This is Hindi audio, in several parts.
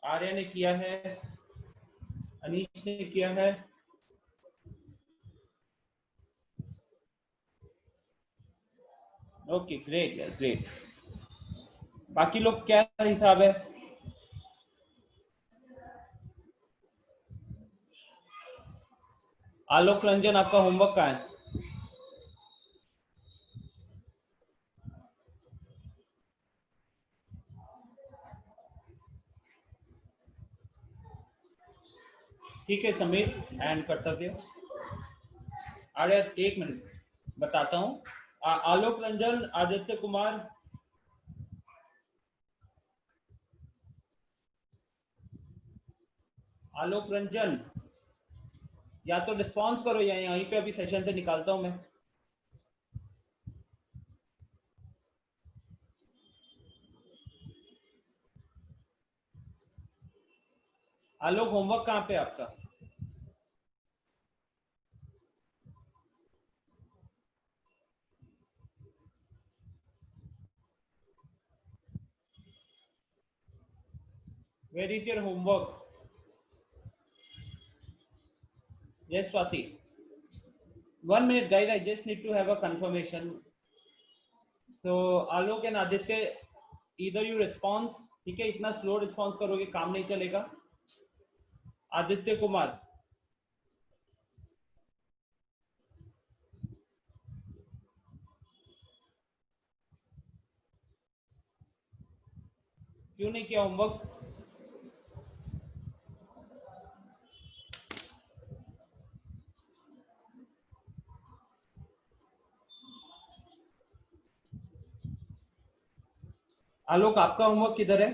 आर्या ने किया है, अनीश ने किया है, ओके ग्रेट यार ग्रेट। बाकी लोग क्या हिसाब है? आलोक रंजन आपका होमवर्क कहाँ है? ठीक है समीर एंड कर्तव्य। अरे एक मिनट बताता हूँ। आलोक रंजन, आदित्य कुमार, आलोक रंजन या तो रिस्पॉन्स करो या यहीं पे अभी सेशन से निकालता हूं मैं। आलोक होमवर्क कहाँ पे आपका? Where is your homework? Yes Swati. 1 minute guys, I just need to have a confirmation. तो आलोक एंड आदित्य, इधर यू रिस्पॉन्स। ठीक है, इतना स्लो रिस्पॉन्स करोगे काम नहीं चलेगा। आदित्य कुमार, क्यों नहीं किया होमवर्क? आलोक आपका होमवर्क किधर है?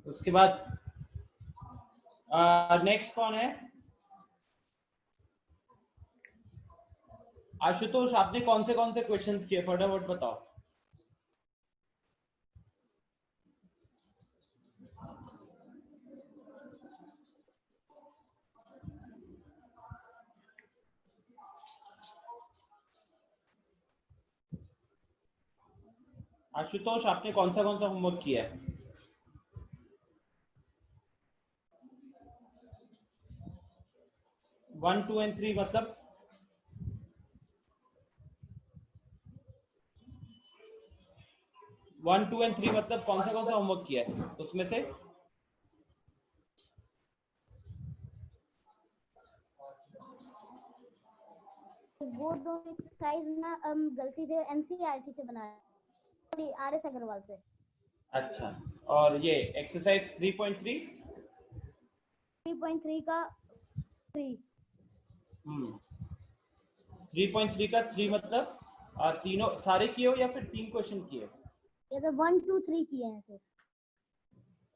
उसके बाद नेक्स्ट कौन है? आशुतोष, आपने कौन से क्वेश्चंस किए फटाफट बताओ। आशुतोष, आपने कौन सा होमवर्क किया है? 1, 2 एंड 3 मतलब 1, 2 एंड 3 मतलब कौन सा होमवर्क किया है उसमें से? वो दोनों एक्सरसाइज ना गलती से एनसीईआरटी से बनाया, आरएस अग्रवाल से। अच्छा, और ये एक्सरसाइज 3.3 का 3 3.3 का 3 मतलब तीनों सारे किए हो या फिर 3 क्वेश्चन किए? ये तो 1, 2, 3 किए हैं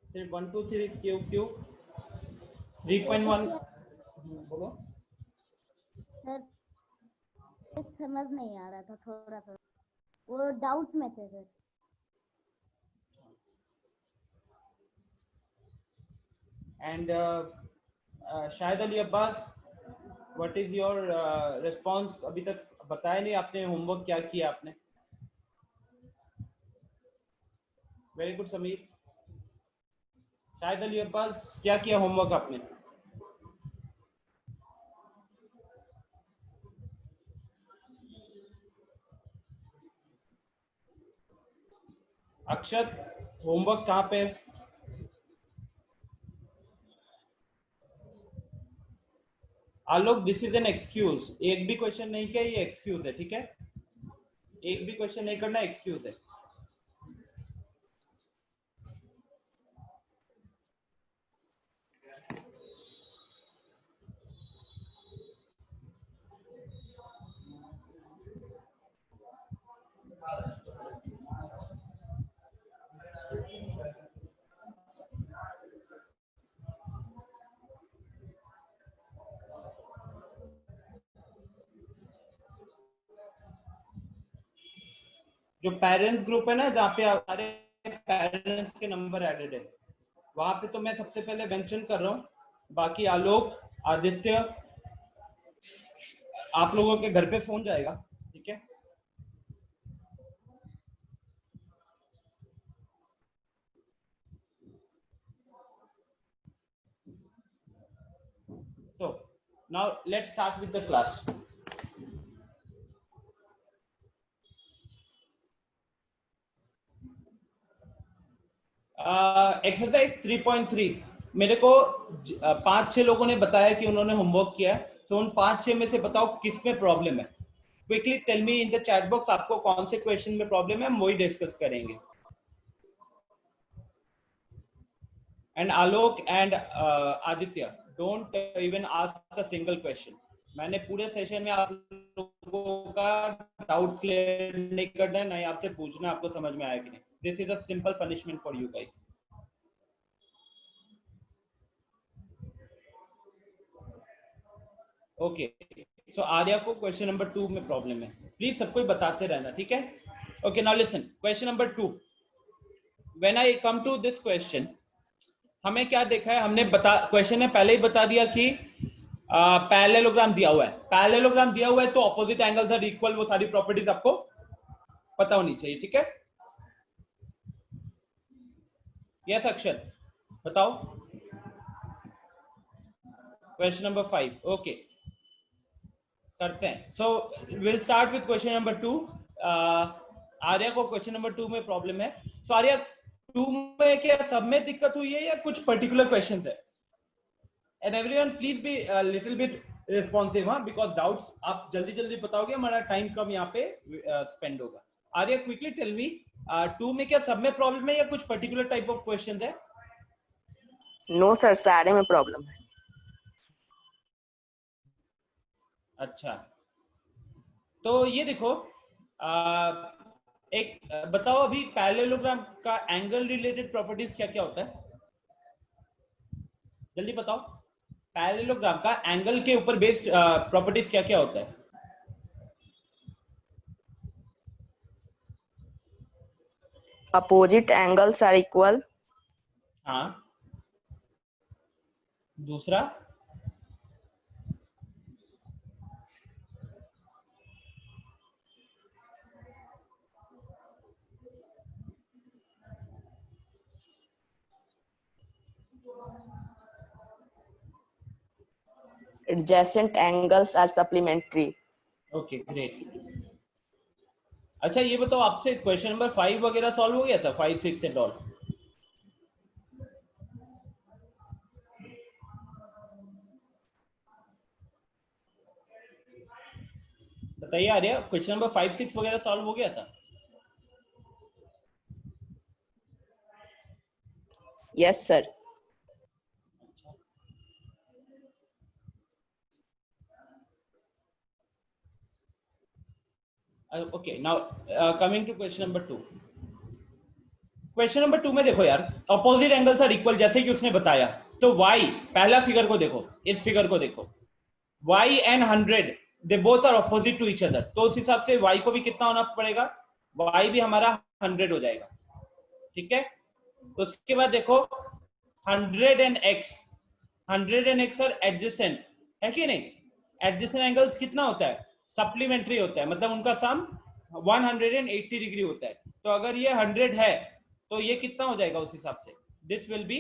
सिर्फ 1, 2, 3 क्यों 3.1 बोलो सर। समझ नहीं आ रहा था, थोड़ा वो डाउट में थे सर। एंड शायद Ali Abbas, what is your response? अभी तक बताया नहीं आपने होमवर्क क्या किया आपने। Very good Sameer. शायद अली अब्बास, क्या किया होमवर्क आपने? अक्षत, होमवर्क कहाँ पे? आलोक, दिस इज एन एक्सक्यूज। एक भी क्वेश्चन नहीं किया ये एक्सक्यूज है, ठीक है? एक भी क्वेश्चन नहीं करना एक्सक्यूज है। जो पेरेंट्स ग्रुप है ना, जहाँ पे सारे पेरेंट्स के नंबर एडेड है, वहां पे तो मैं सबसे पहले मेंशन कर रहा हूँ। बाकी आलोक, आदित्य, आप लोगों के घर पे फोन जाएगा, ठीक है। So now let's start with the class. Exercise 3.3 मेरे को 5-6 लोगों ने बताया कि उन्होंने होमवर्क किया है, तो उन 5-6 में से बताओ किस में प्रॉब्लम है। Quickly tell me in the chat box आपको कौन से क्वेश्चन में प्रॉब्लम है, हम वही डिस्कस करेंगे। And Alok and Aditya, don't even ask a single question. मैंने पूरे सेशन में आप लोगों का डाउट क्लियर नहीं करना है, नहीं आपसे पूछना आपको समझ में आया कि नहीं। This is a simple punishment for you guys. Okay, so Arya को क्वेश्चन नंबर 2 में प्रॉब्लम है, प्लीज सबको बताते रहना, ठीक है। Okay, now listen, question number 2। When I come to this question, हमें क्या देखा है, हमने क्वेश्चन में पहले ही बता दिया कि पैरेललोग्राम दिया हुआ है। पैरेललोग्राम दिया हुआ है तो ऑपोजिट एंगल्स आर इक्वल, वो सारी प्रॉपर्टीज आपको पता होनी चाहिए, ठीक है। यस अक्षर, बताओ। क्वेश्चन नंबर 5, ओके करते हैं। So will start with question number 2। Arya को क्वेश्चन नंबर 2 में प्रॉब्लम है। सो आर्या, 2 में क्या सब में दिक्कत हुई है या कुछ पर्टिकुलर क्वेश्चंस है? And everyone please be little bit responsive, हाँ, बिकॉज डाउट्स आप जल्दी जल्दी बताओगे, हमारा टाइम कम यहाँ पे स्पेंड होगा। आर्या क्विकली टेल मी, 2 में क्या सब में प्रॉब्लम है या कुछ पर्टिकुलर टाइप ऑफ क्वेश्चंस है? नो सर, सारे में प्रॉब्लम है। अच्छा, तो ये देखो, एक बताओ अभी पैरेललोग्राम का एंगल रिलेटेड प्रॉपर्टीज क्या क्या होता है, जल्दी बताओ। पैरेललोग्राम का एंगल के ऊपर बेस्ड प्रॉपर्टीज क्या क्या होता है? Opposite angles are equal. हाँ, दूसरा? Adjacent angles are supplementary. Okay great. अच्छा ये बताओ, आपसे क्वेश्चन नंबर 5 वगैरह सॉल्व हो गया था, 5, 6 एंड ऑल? बताइए आर्या, क्वेश्चन नंबर 5, 6 वगैरह सॉल्व हो गया था? Yes sir. Okay, now coming to question number 2। Question number 2 में देखो यार, अपोजिट एंगल्स आर इक्वल जैसे कि उसने बताया, तो y, पहला फिगर को देखो, इस फिगर को देखो, y and 100 they both are opposite to each other, तो उस हिसाब से y को भी कितना होना पड़ेगा, y भी हमारा 100 हो जाएगा, ठीक है। तो उसके बाद देखो 100 and x, 100 and x are adjacent, है कि नहीं? एडजेसेंट एंगल्स कितना होता है, सप्लीमेंट्री होता है, मतलब उनका सम 180 डिग्री होता है। तो अगर ये 100 है तो ये कितना हो जाएगा उस हिसाब से, दिस विल बी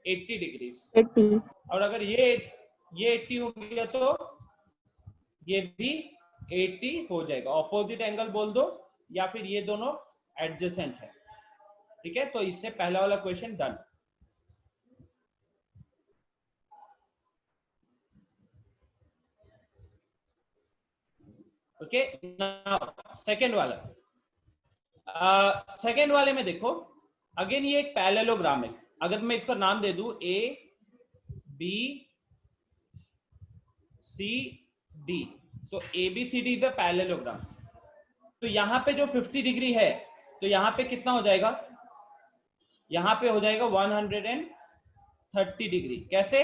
80 डिग्रीज। 80। और अगर ये 80 हो गया तो ये भी 80 हो जाएगा। ऑपोजिट एंगल बोल दो या फिर ये दोनों एडजेसेंट है, ठीक है। तो इससे पहला वाला क्वेश्चन डन। ओके, सेकेंड वाला, सेकेंड वाले में देखो, अगेन ये एक पैरेललोग्राम है। अगर मैं इसका नाम दे दूं ए बी सी डी, तो A B C D is a parallelogram. तो यहाँ पे जो 50 डिग्री है, तो यहाँ पे कितना हो जाएगा, यहाँ पे हो जाएगा 130 डिग्री। कैसे?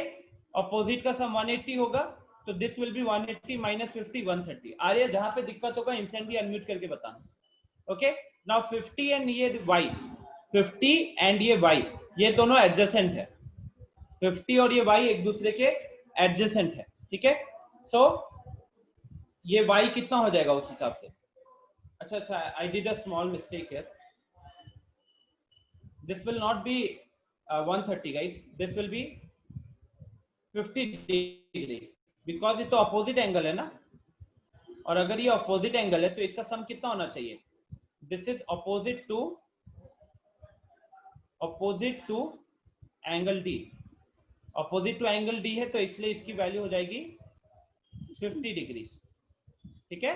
अपोजिट का सम 180 होगा, तो this will be 180 minus 50, 130। Arya जहां पे दिक्कत होगा इंस्टेंटली अनम्यूट करके बताना, ओके। नाउ 50 एंड ये y, 50 एंड ये y, ये दोनों एडजेसेंट है। 50 और ये y एक दूसरे के एडजेसेंट है, ठीक है। सो ये y कितना हो जाएगा उस हिसाब से। अच्छा, I did a small mistake here, this will not be 130 guys, this will be 50 degree, because ये तो अपोजिट एंगल है ना, और अगर ये अपोजिट एंगल है तो इसका सम कितना होना चाहिए। This is opposite to angle D, opposite to angle D है तो इसलिए इसकी वैल्यू हो जाएगी 50 डिग्री, ठीक है।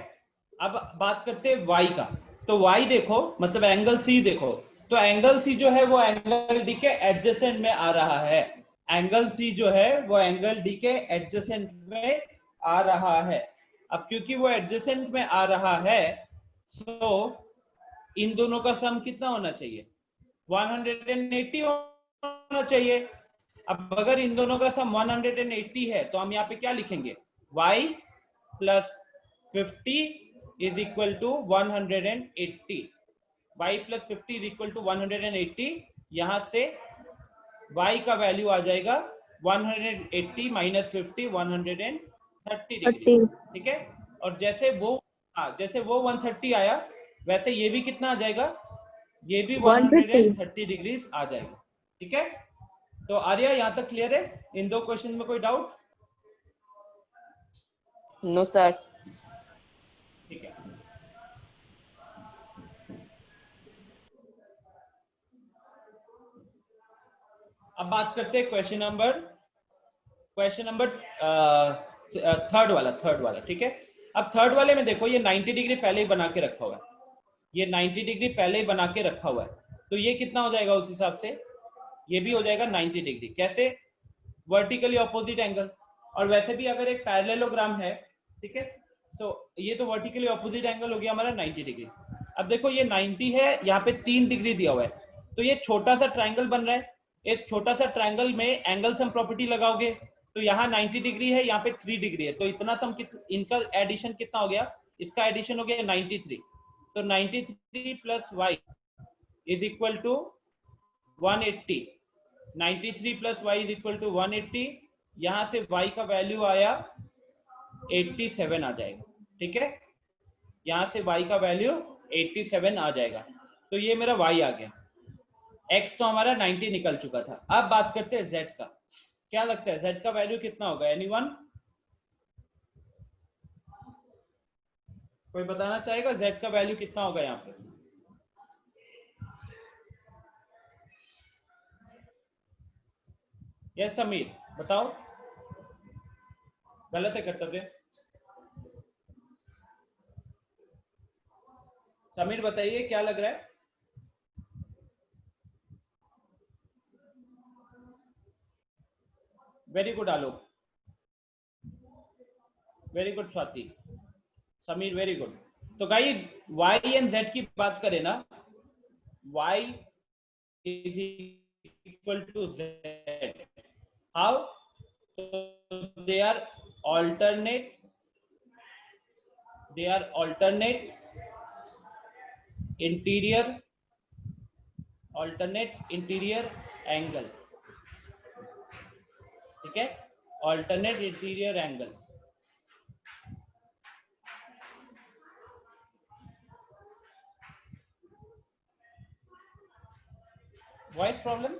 अब बात करते हैं y का, तो y देखो मतलब एंगल C देखो, तो एंगल C जो है वो एंगल D के एडजेसेंट में आ रहा है, एंगल C जो है वो एंगल D के एडजेसेंट में आ रहा है। अब क्योंकि वो एडजेसेंट में आ रहा है, सो इन दोनों का सम कितना होना चाहिए, 180 होना चाहिए। अब अगर इन दोनों का सम 180 है तो हम यहाँ पे क्या लिखेंगे, y plus 50 is equal to 180, y plus 50 is equal to 180। यहां से y का वैल्यू आ जाएगा 180 माइनस 50, 130 डिग्री, ठीक है। और जैसे वो 130 आया, वैसे ये भी कितना आ जाएगा, ये भी 130 डिग्री आ जाएगा, ठीक है। तो आर्या यहां तक क्लियर है, इन दो क्वेश्चन में कोई डाउट। No sir. ठीक है, अब बात करते हैं क्वेश्चन नंबर थर्ड वाला, ठीक है। अब थर्ड वाले में देखो ये 90 डिग्री पहले ही बना के रखा हुआ है, ये 90 डिग्री पहले ही बना के रखा हुआ है, तो ये कितना हो जाएगा उस हिसाब से, ये भी हो जाएगा 90 डिग्री। कैसे, वर्टिकली ऑपोजिट एंगल, और वैसे भी अगर एक पैरेललोग्राम है, ठीक है, तो ये तो वर्टिकली ऑपोजिट एंगल हो गया हमारा 90 डिग्री। अब देखो ये 90 है, यहाँ पे 3 डिग्री दिया हुआ है, तो ये छोटा सा ट्राइंगल बन रहा है, इस छोटा सा ट्राइंगल में एंगल सम प्रॉपर्टी लगाओगे, तो यहाँ 90 डिग्री है, यहाँ पे 3 डिग्री है, तो इतना सम इनका एडिशन कितना हो गया, इसका एडिशन हो गया 93। तो 93 plus y is equal to 180, 93 plus y is equal to 180, यहां से y का वैल्यू आया 87 आ जाएगा, ठीक है। यहां से y का वैल्यू 87 आ जाएगा, तो ये मेरा y आ गया, x तो हमारा 90 निकल चुका था। अब बात करते हैं z का, क्या लगता है z का वैल्यू कितना होगा, एनीवन, कोई बताना चाहेगा z का वैल्यू कितना होगा यहाँ पे। यस समीर बताओ, गलत है कर्तव्य, समीर बताइए क्या लग रहा है। Very good Alok, very good Swati, Sameer very good. तो गाइस y एंड z की बात करें ना, y is equal to z, how, so they are alternate interior angle, ठीक है, alternate interior एंगल। वॉइस प्रॉब्लम,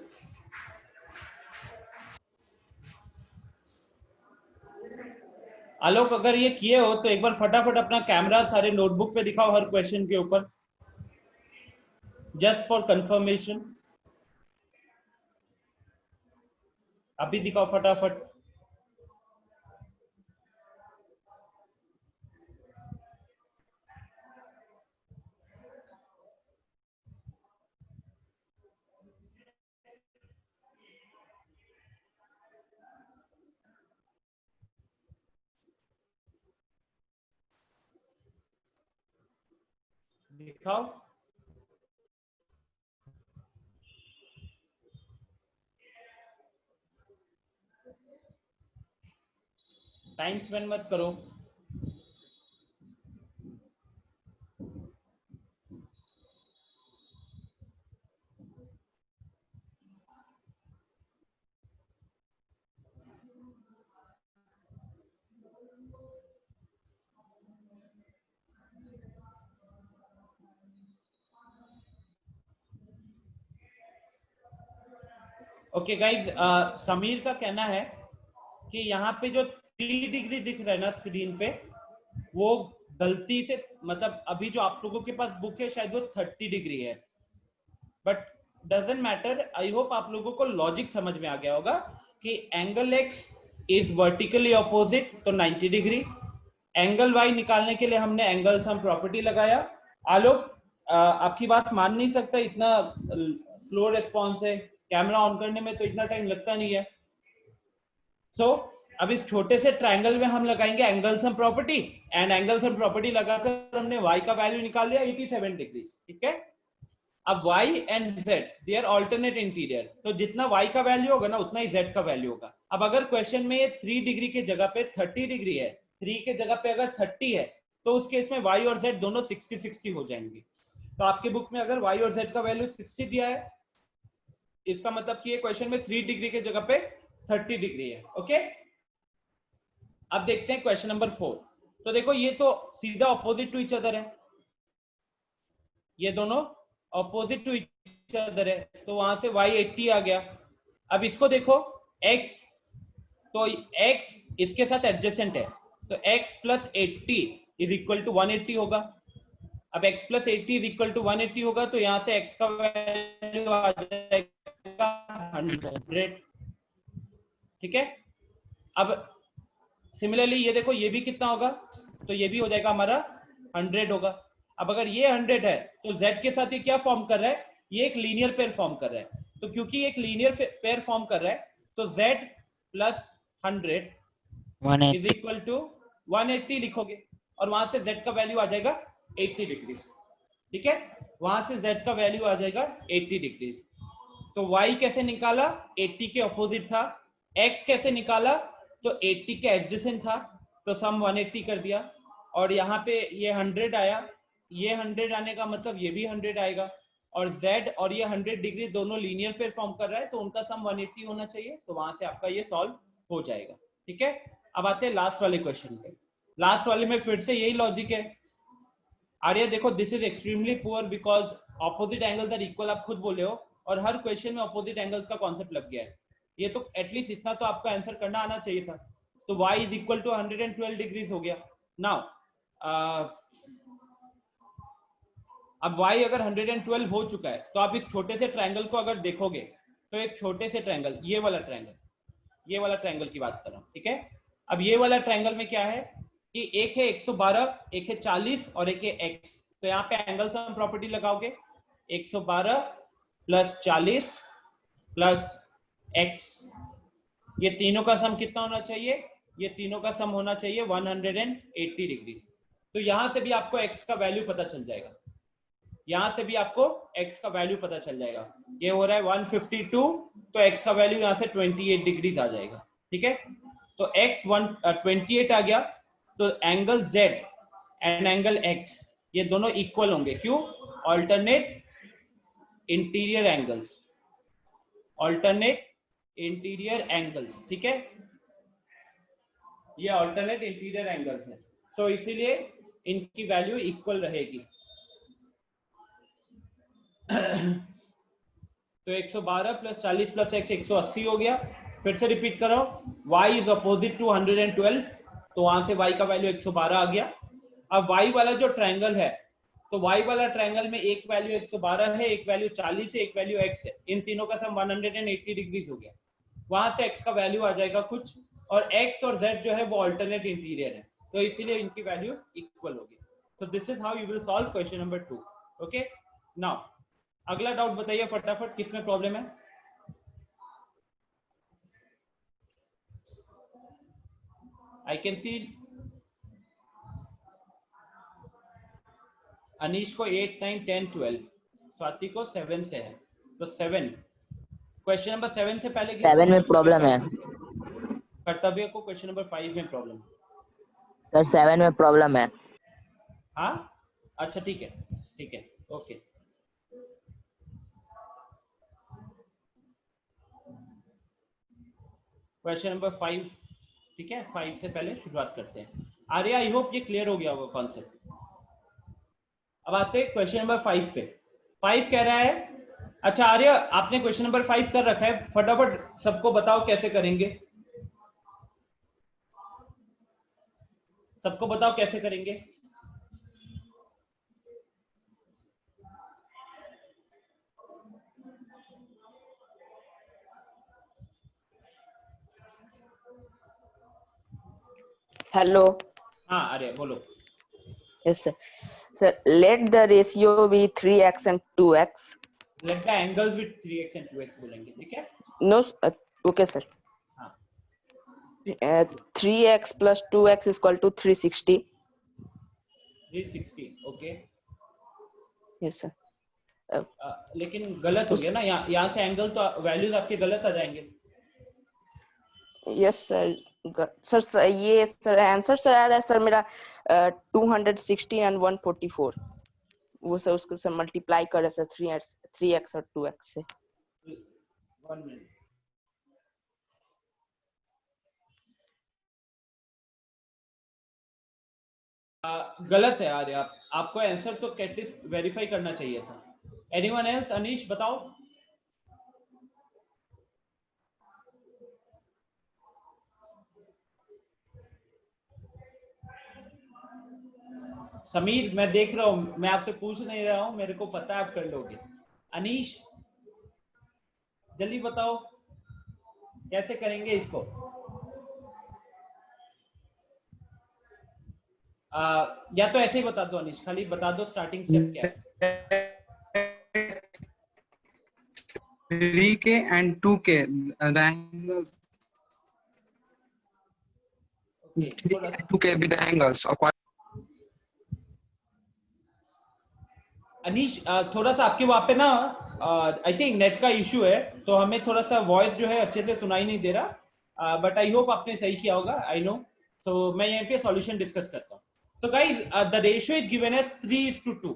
आलोक अगर ये किए हो तो एक बार फटाफट अपना कैमरा सारे नोटबुक पे दिखाओ हर क्वेश्चन के ऊपर, जस्ट फॉर कंफर्मेशन, अभी दिखाओ फटाफट। दिखाओ, टाइम स्पेंड मत करो। ओके गाइज, समीर का कहना है कि यहाँ पे जो 3 डिग्री दिख रहा है ना स्क्रीन पे, वो गलती से, मतलब अभी जो आप लोगों के पास बुक है शायद वो 30 डिग्री है, but doesn't matter. I hope आप लोगों को लॉजिक समझ में आ गया होगा कि angle x is vertically opposite तो 90 डिग्री। एंगल वाई निकालने के लिए हमने एंगल सम प्रॉपर्टी लगाया। आलोक, आपकी बात मान नहीं सकता, इतना स्लो रिस्पॉन्स है, कैमरा ऑन करने में तो इतना टाइम लगता नहीं है। सो अब इस छोटे से ट्रायंगल में हम लगाएंगे angle sum property, and angle sum property लगाकर हमने y का वैल्यू निकाल लिया 87 डिग्री। ठीक है, अब y and z they are alternate interior, तो जितना y का वैल्यू होगा ना उतना ही z का वैल्यू होगा। अब अगर क्वेश्चन में ये 3 डिग्री के जगह पे 30 डिग्री है, 3 के जगह पे अगर 30 है, तो उस केस में y और z दोनों 60-60 हो जाएंगे। तो आपके बुक में अगर y और z का वैल्यू 60 दिया है, इसका मतलब कि ये क्वेश्चन में 3 डिग्री के जगह पे 30 डिग्री है। ओके, अब देखते हैं क्वेश्चन नंबर 4। तो देखो ये तो सीधा ऑपोजिट टू ईच अदर है, ये दोनों ऑपोजिट टू ईच अदर है, तो वहां से y 80 आ गया। अब इसको देखो x, तो x इसके साथ एडजेसेंट है, तो x plus 80 is equal to 180 होगा। अब x plus 80 is equal to 180 होगा, तो यहां से x का वैल्यू आ जाएगा 100। ठीक है, अब सिमिलरली ये देखो ये भी कितना होगा, तो ये भी हो जाएगा हमारा 100 होगा। अब अगर ये 100 है तो z के साथ ये क्या फॉर्म कर रहा है, ये एक लीनियर पेयर फॉर्म कर रहा है। तो क्योंकि एक लीनियर पेयर फॉर्म कर रहा है, तो z plus 100 is equal to 180 लिखोगे, और वहां से z का वैल्यू आ जाएगा 80 डिग्री। ठीक है, वहां से z का वैल्यू आ जाएगा 80 डिग्री। तो y कैसे निकाला, 80 के ऑपोजिट था। x कैसे निकाला, तो 80 के एडजेसेंट था, तो सम 180 कर दिया। और यहाँ पे ये 100 आया, ये 100 आने का मतलब ये भी 100 आएगा, और z और ये 100 डिग्री दोनों लीनियर पेयर फॉर्म कर रहा है, तो उनका सम 180 होना चाहिए, तो वहां से आपका ये सॉल्व हो जाएगा। ठीक है, अब आते हैं लास्ट वाले क्वेश्चन पे। लास्ट वाले में फिर से यही लॉजिक है। आर्या देखो, this is extremely poor because opposite angles are equal, आप खुद बोले हो, और हर क्वेश्चन में ऑपोजिट एंगल्स का कॉन्सेप्ट लग गया है। ये तो एटलीस्ट इतना तो आपका आंसर करना आना चाहिए था। तो y is equal to 112 degrees हो गया। नाउ अब y अगर 112 हो चुका है, तो आप इस छोटे से ट्रायंगल को अगर देखोगे, तो इस छोटे से ट्रायंगल, ये वाला ट्रायंगल की बात कर रहा हूं। ठीक है, अब ये वाला ट्रायंगल में क्या है कि एक है 112, एक है 40 और एक है x। तो यहाँ पे एंगल सम प्रॉपर्टी लगाओगे, 112 प्लस 40 प्लस x, ये तीनों का सम कितना होना चाहिए, ये तीनों का सम होना चाहिए 180 डिग्री। तो यहां से भी आपको x का वैल्यू पता चल जाएगा, यहां से भी आपको x का वैल्यू पता चल जाएगा। ये हो रहा है 152, तो x का वैल्यू यहां से 28 डिग्रीज आ जाएगा। ठीक है, तो x 28 आ गया, तो angle z and angle x ये दोनों इक्वल होंगे। क्यों, alternate interior angles, alternate interior angles. ठीक है, ये ऑल्टरनेट इंटीरियर एंगल्स है, सो इसीलिए इनकी वैल्यू इक्वल रहेगी। तो 112 प्लस 40 प्लस x 180 हो गया। फिर से रिपीट करो, y इज अपोजिट टू 112, तो वहां से y का वैल्यू 112 आ गया। अब y वाला जो ट्रायंगल है, तो y वाला ट्रायंगल में एक वैल्यू 112 है, एक वैल्यू 40 है, एक वैल्यू x है, इन तीनों का सम 180 डिग्रीज हो गया। वहां से x का वैल्यू आ जाएगा कुछ, और x और z जो है वो अल्टरनेट इंटीरियर है, तो इसीलिए इनकी वैल्यू इक्वल होगी। तो this is how you will solve question number 2। Okay, now अगला डाउट बताइए फटाफट, किसमें प्रॉब्लम है। आई कैन सी अनीश को 8, 9, 10, 12, स्वाति को 7 से है, तो 7 क्वेश्चन नंबर 7 से पहले 7 में प्रॉब्लम है कर्तव्य को क्वेश्चन नंबर 5 में प्रॉब्लम। सर, 7 में प्रॉब्लम है। हाँ, अच्छा ठीक है, ठीक है, ओके। क्वेश्चन नंबर 5, ठीक है, 5 से पहले शुरुआत करते हैं। आर्या, आई होप ये क्लियर हो गया होगा कॉन्सेप्ट। अब आते हैं क्वेश्चन नंबर 5 पे। 5 कह रहा है अच्छा आर्य, आपने क्वेश्चन नंबर 5 कर रखा है, फटाफट सबको बताओ कैसे करेंगे, सबको बताओ कैसे करेंगे। Hello. हाँ आर्य बोलो। Yes, sir. Sir, let the ratio be 3x and 2x. Let the angles with 3x and 2x बोलेंगे, ठीक है। No, okay, sir. हाँ 3x plus 2x is equal to 360. 360, okay. Yes, sir. लेकिन गलत हो उस गया ना, यहाँ से एंगल तो वैल्यूज आपके गलत आ जाएंगे। Yes sir. सर ये सर आंसर सर आ रहा है सर मेरा 260 एंड 144, वो सर उसको सर मल्टीप्लाई करे सर 3x और 2x से। 1 मिनट। गलत है यार, आपको आंसर तो एटलीस्ट वेरीफाई करना चाहिए था। Anyone else? अनीश बताओ। समीर मैं देख रहा हूं, मैं आपसे पूछ नहीं रहा हूं, मेरे को पता है आप कर लोगे। अनीश जल्दी बताओ कैसे करेंगे इसको। या तो ऐसे ही बता दो अनीश, खाली बता दो स्टार्टिंग स्टेप क्या है। 3k and 2k the angles, okay 3k थोड़ा and 2k with the angles of Anish थोड़ा सा आपके वहां पे ना आई थिंक नेट का इशू है, तो हमें थोड़ा सा वॉइस जो है अच्छे से सुनाई नहीं दे रहा, बट आई होप आपने सही किया होगा, आई नो। सो मैं यहाँ पे सॉल्यूशन डिस्कस करता हूँ। So guys the ratio is given as 3:2।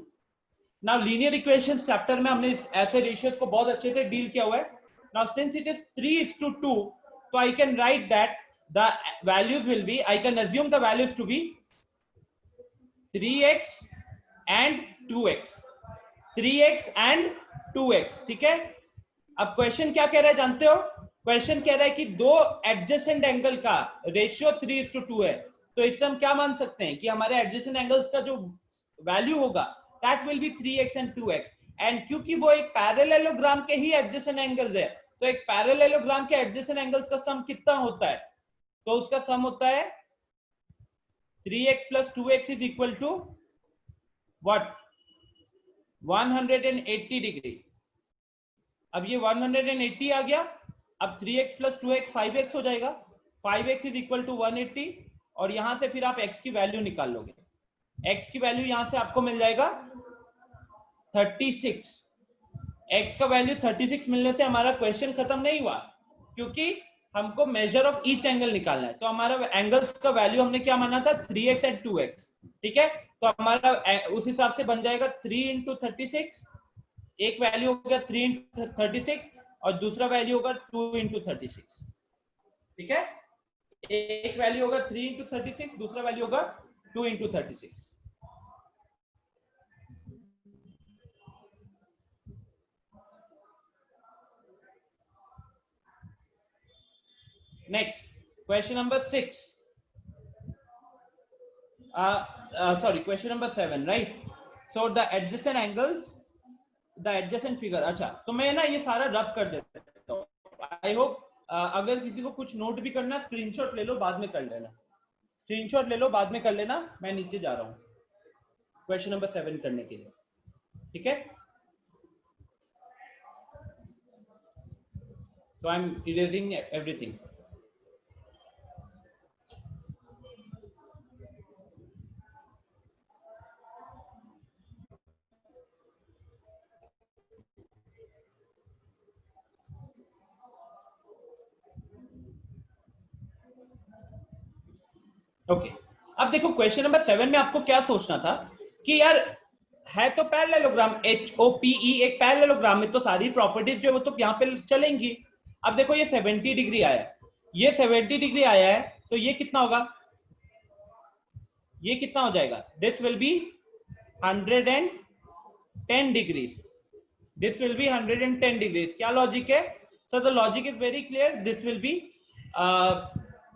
Now linear equations chapter में हमने ऐसे रेशियोज को बहुत अच्छे से डील किया हुआ है। नाउ सिंस इट इज 3:2, तो I can write that the values will be, I can assume the values to be 3x and 2x, 3x and 2x, ठीक है। अब क्वेश्चन क्या कह रहा है जानते हो? क्वेश्चन कह रहा है कि दो एडजेसेंट एंगल का रेशियो 3:2 है, तो इससे हम क्या मान सकते हैं कि हमारे एडजेसेंट एंगल्स का जो वैल्यू होगा that will be 3x and 2x। And क्योंकि वो एक पैरेललोग्राम के ही एडजेसेंट एंगल्स है, तो एक पैरेललोग्राम के एडजेसेंट एंगल्स का सम कितना होता है? तो उसका सम होता है 3x plus 2x is equal to what? 180 degree. अब ये 180 आ गया, अब 3x plus 2x 5x हो जाएगा, 5x is equal to 180, और यहां से फिर आप x की वैल्यू निकाल लोगे। x की वैल्यू यहां से आपको मिल जाएगा 36। x का वैल्यू 36 मिलने से हमारा क्वेश्चन खत्म नहीं हुआ, क्योंकि हमको मेजर ऑफ ईच एंगल निकालना है। तो हमारा एंगल्स का वैल्यू हमने क्या माना था? 3x एंड 2x, ठीक है। तो हमारा उस हिसाब से बन जाएगा 3 into 36, एक वैल्यू होगा 3 into 36 और दूसरा वैल्यू होगा 2 into 36, ठीक है। एक वैल्यू होगा 3 into 36, दूसरा वैल्यू होगा 2 into 36। Next, question number 6. Sorry, question number 7, right? So the adjacent angles, the adjacent figure. अच्छा, तो मैं ना ये सारा रब कर देता हूँ। आई होप अगर किसी को कुछ नोट भी करना, स्क्रीनशॉट ले लो, बाद में कर लेना। स्क्रीनशॉट ले लो, बाद में कर लेना। मैं नीचे जा रहा हूँ क्वेश्चन नंबर 7 करने के लिए, ठीक है। So I'm erasing everything. Okay अब देखो क्वेश्चन नंबर 7 में आपको क्या सोचना था कि यार है तो पैरेललोग्राम, HOPE एक पैरेललोग्राम में, तो सारी प्रॉपर्टीज जो है वो तो यहाँ पे चलेंगी। अब देखो ये 70 डिग्री आया है, ये 70 डिग्री आया है, तो ये कितना होगा? ये कितना हो जाएगा? This will be 110 degrees. this will be 110 degrees. क्या लॉजिक है? So the logic is very clear. This will be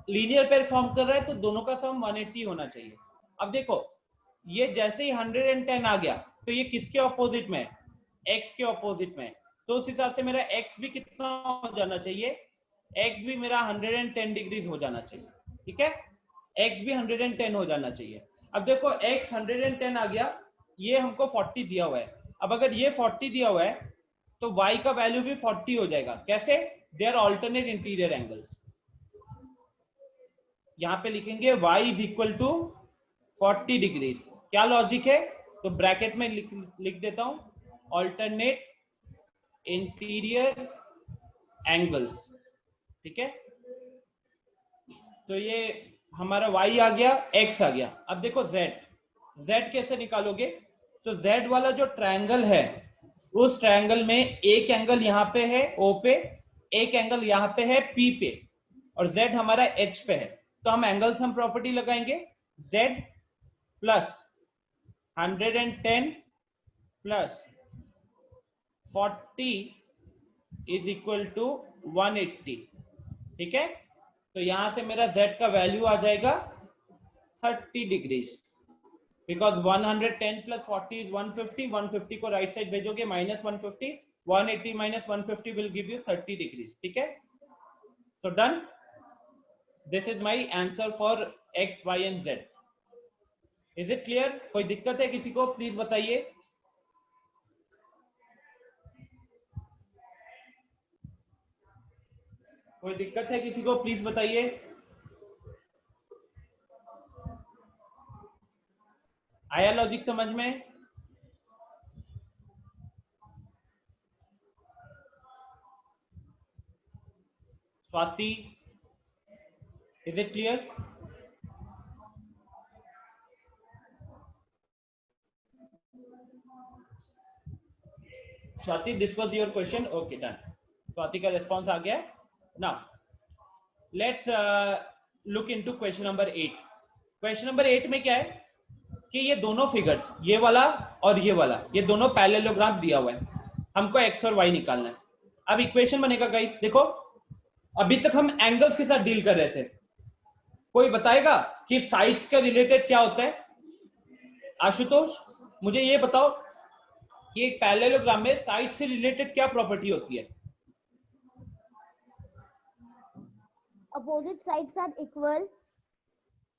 linear pair form कर रहा है तो दोनों का सम 180 होना चाहिए. अब देखो ये जैसे ही 110 आ गया तो ये किसके ऑपोजिट में है? x के ऑपोजिट में है. तो उस हिसाब से मेरा x भी कितना हो जाना चाहिए? x भी मेरा 110 डिग्रीज हो जाना चाहिए. ठीक है, x भी 110 हो जाना चाहिए. अब देखो x 110 आ गया, ये हमको 40 दिया हुआ है. अब अगर ये 40 दिया हुआ है तो y का वैल्यू भी 40 हो जाएगा. कैसे? They are alternate interior angles. यहां पे लिखेंगे y is equal to 40 degrees. क्या लॉजिक है? तो ब्रैकेट में लिख देता हूं ऑल्टरनेट इंटीरियर एंगल्स. ठीक है, तो ये हमारा y आ गया, x आ गया. अब देखो z कैसे निकालोगे? तो z वाला जो ट्रायंगल है उस ट्रायंगल में एक एंगल यहाँ पे है O पे, एक एंगल यहाँ पे है P पे और z हमारा h पे है. तो हम एंगल सम प्रॉपर्टी लगाएंगे. z प्लस 110 प्लस 40 इज इक्वल टू 180. ठीक है, तो यहां से मेरा z का वैल्यू आ जाएगा 30 डिग्रीज. बिकॉज 110 प्लस 40 इज 150. 150 को राइट साइड भेजोगे minus 150. 180 minus 150 will give you 30 degrees. ठीक है, so done. This is my answer for x, y and z. Is it clear? कोई दिक्कत है किसी को? प्लीज बताइए. कोई दिक्कत है किसी को? प्लीज बताइए. आया लॉजिक समझ में? Swati, is it clear? Swati, this was your question. Okay, done. Swati का response आ गया. Now, let's look into question number 8. Question number 8 में क्या है कि ये दोनों फिगर्स, ये वाला और ये वाला, ये दोनों पैरेललोग्राम दिया हुआ है. हमको x और y निकालना है. अब इक्वेशन बनेगा गाइस. देखो अभी तक हम एंगल्स के साथ डील कर रहे थे. कोई बताएगा कि साइड्स का रिलेटेड क्या होता है? आशुतोष मुझे ये बताओ कि एक पैरेललोग्राम में साइड से रिलेटेड क्या प्रॉपर्टी होती है? Opposite sides are equal.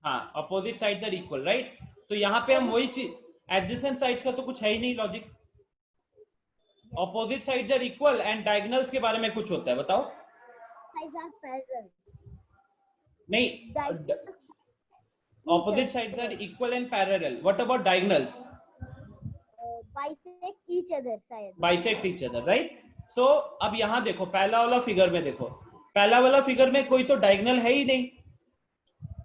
हाँ, opposite sides are equal, right. तो यहाँ पे हम वही चीज, एडजेसेंट साइड्स का तो कुछ है ही नहीं logic. Opposite sides are equal and diagonals के बारे में कुछ होता है, बताओ. Sides are parallel. नहीं, opposite sides are equal and parallel. What about diagonals? Bisect each other. शायद. Bisect each other, right? So अब यहाँ देखो, पहला वाला फिगर में देखो, पहला वाला फिगर में कोई तो डायगोनल है ही नहीं.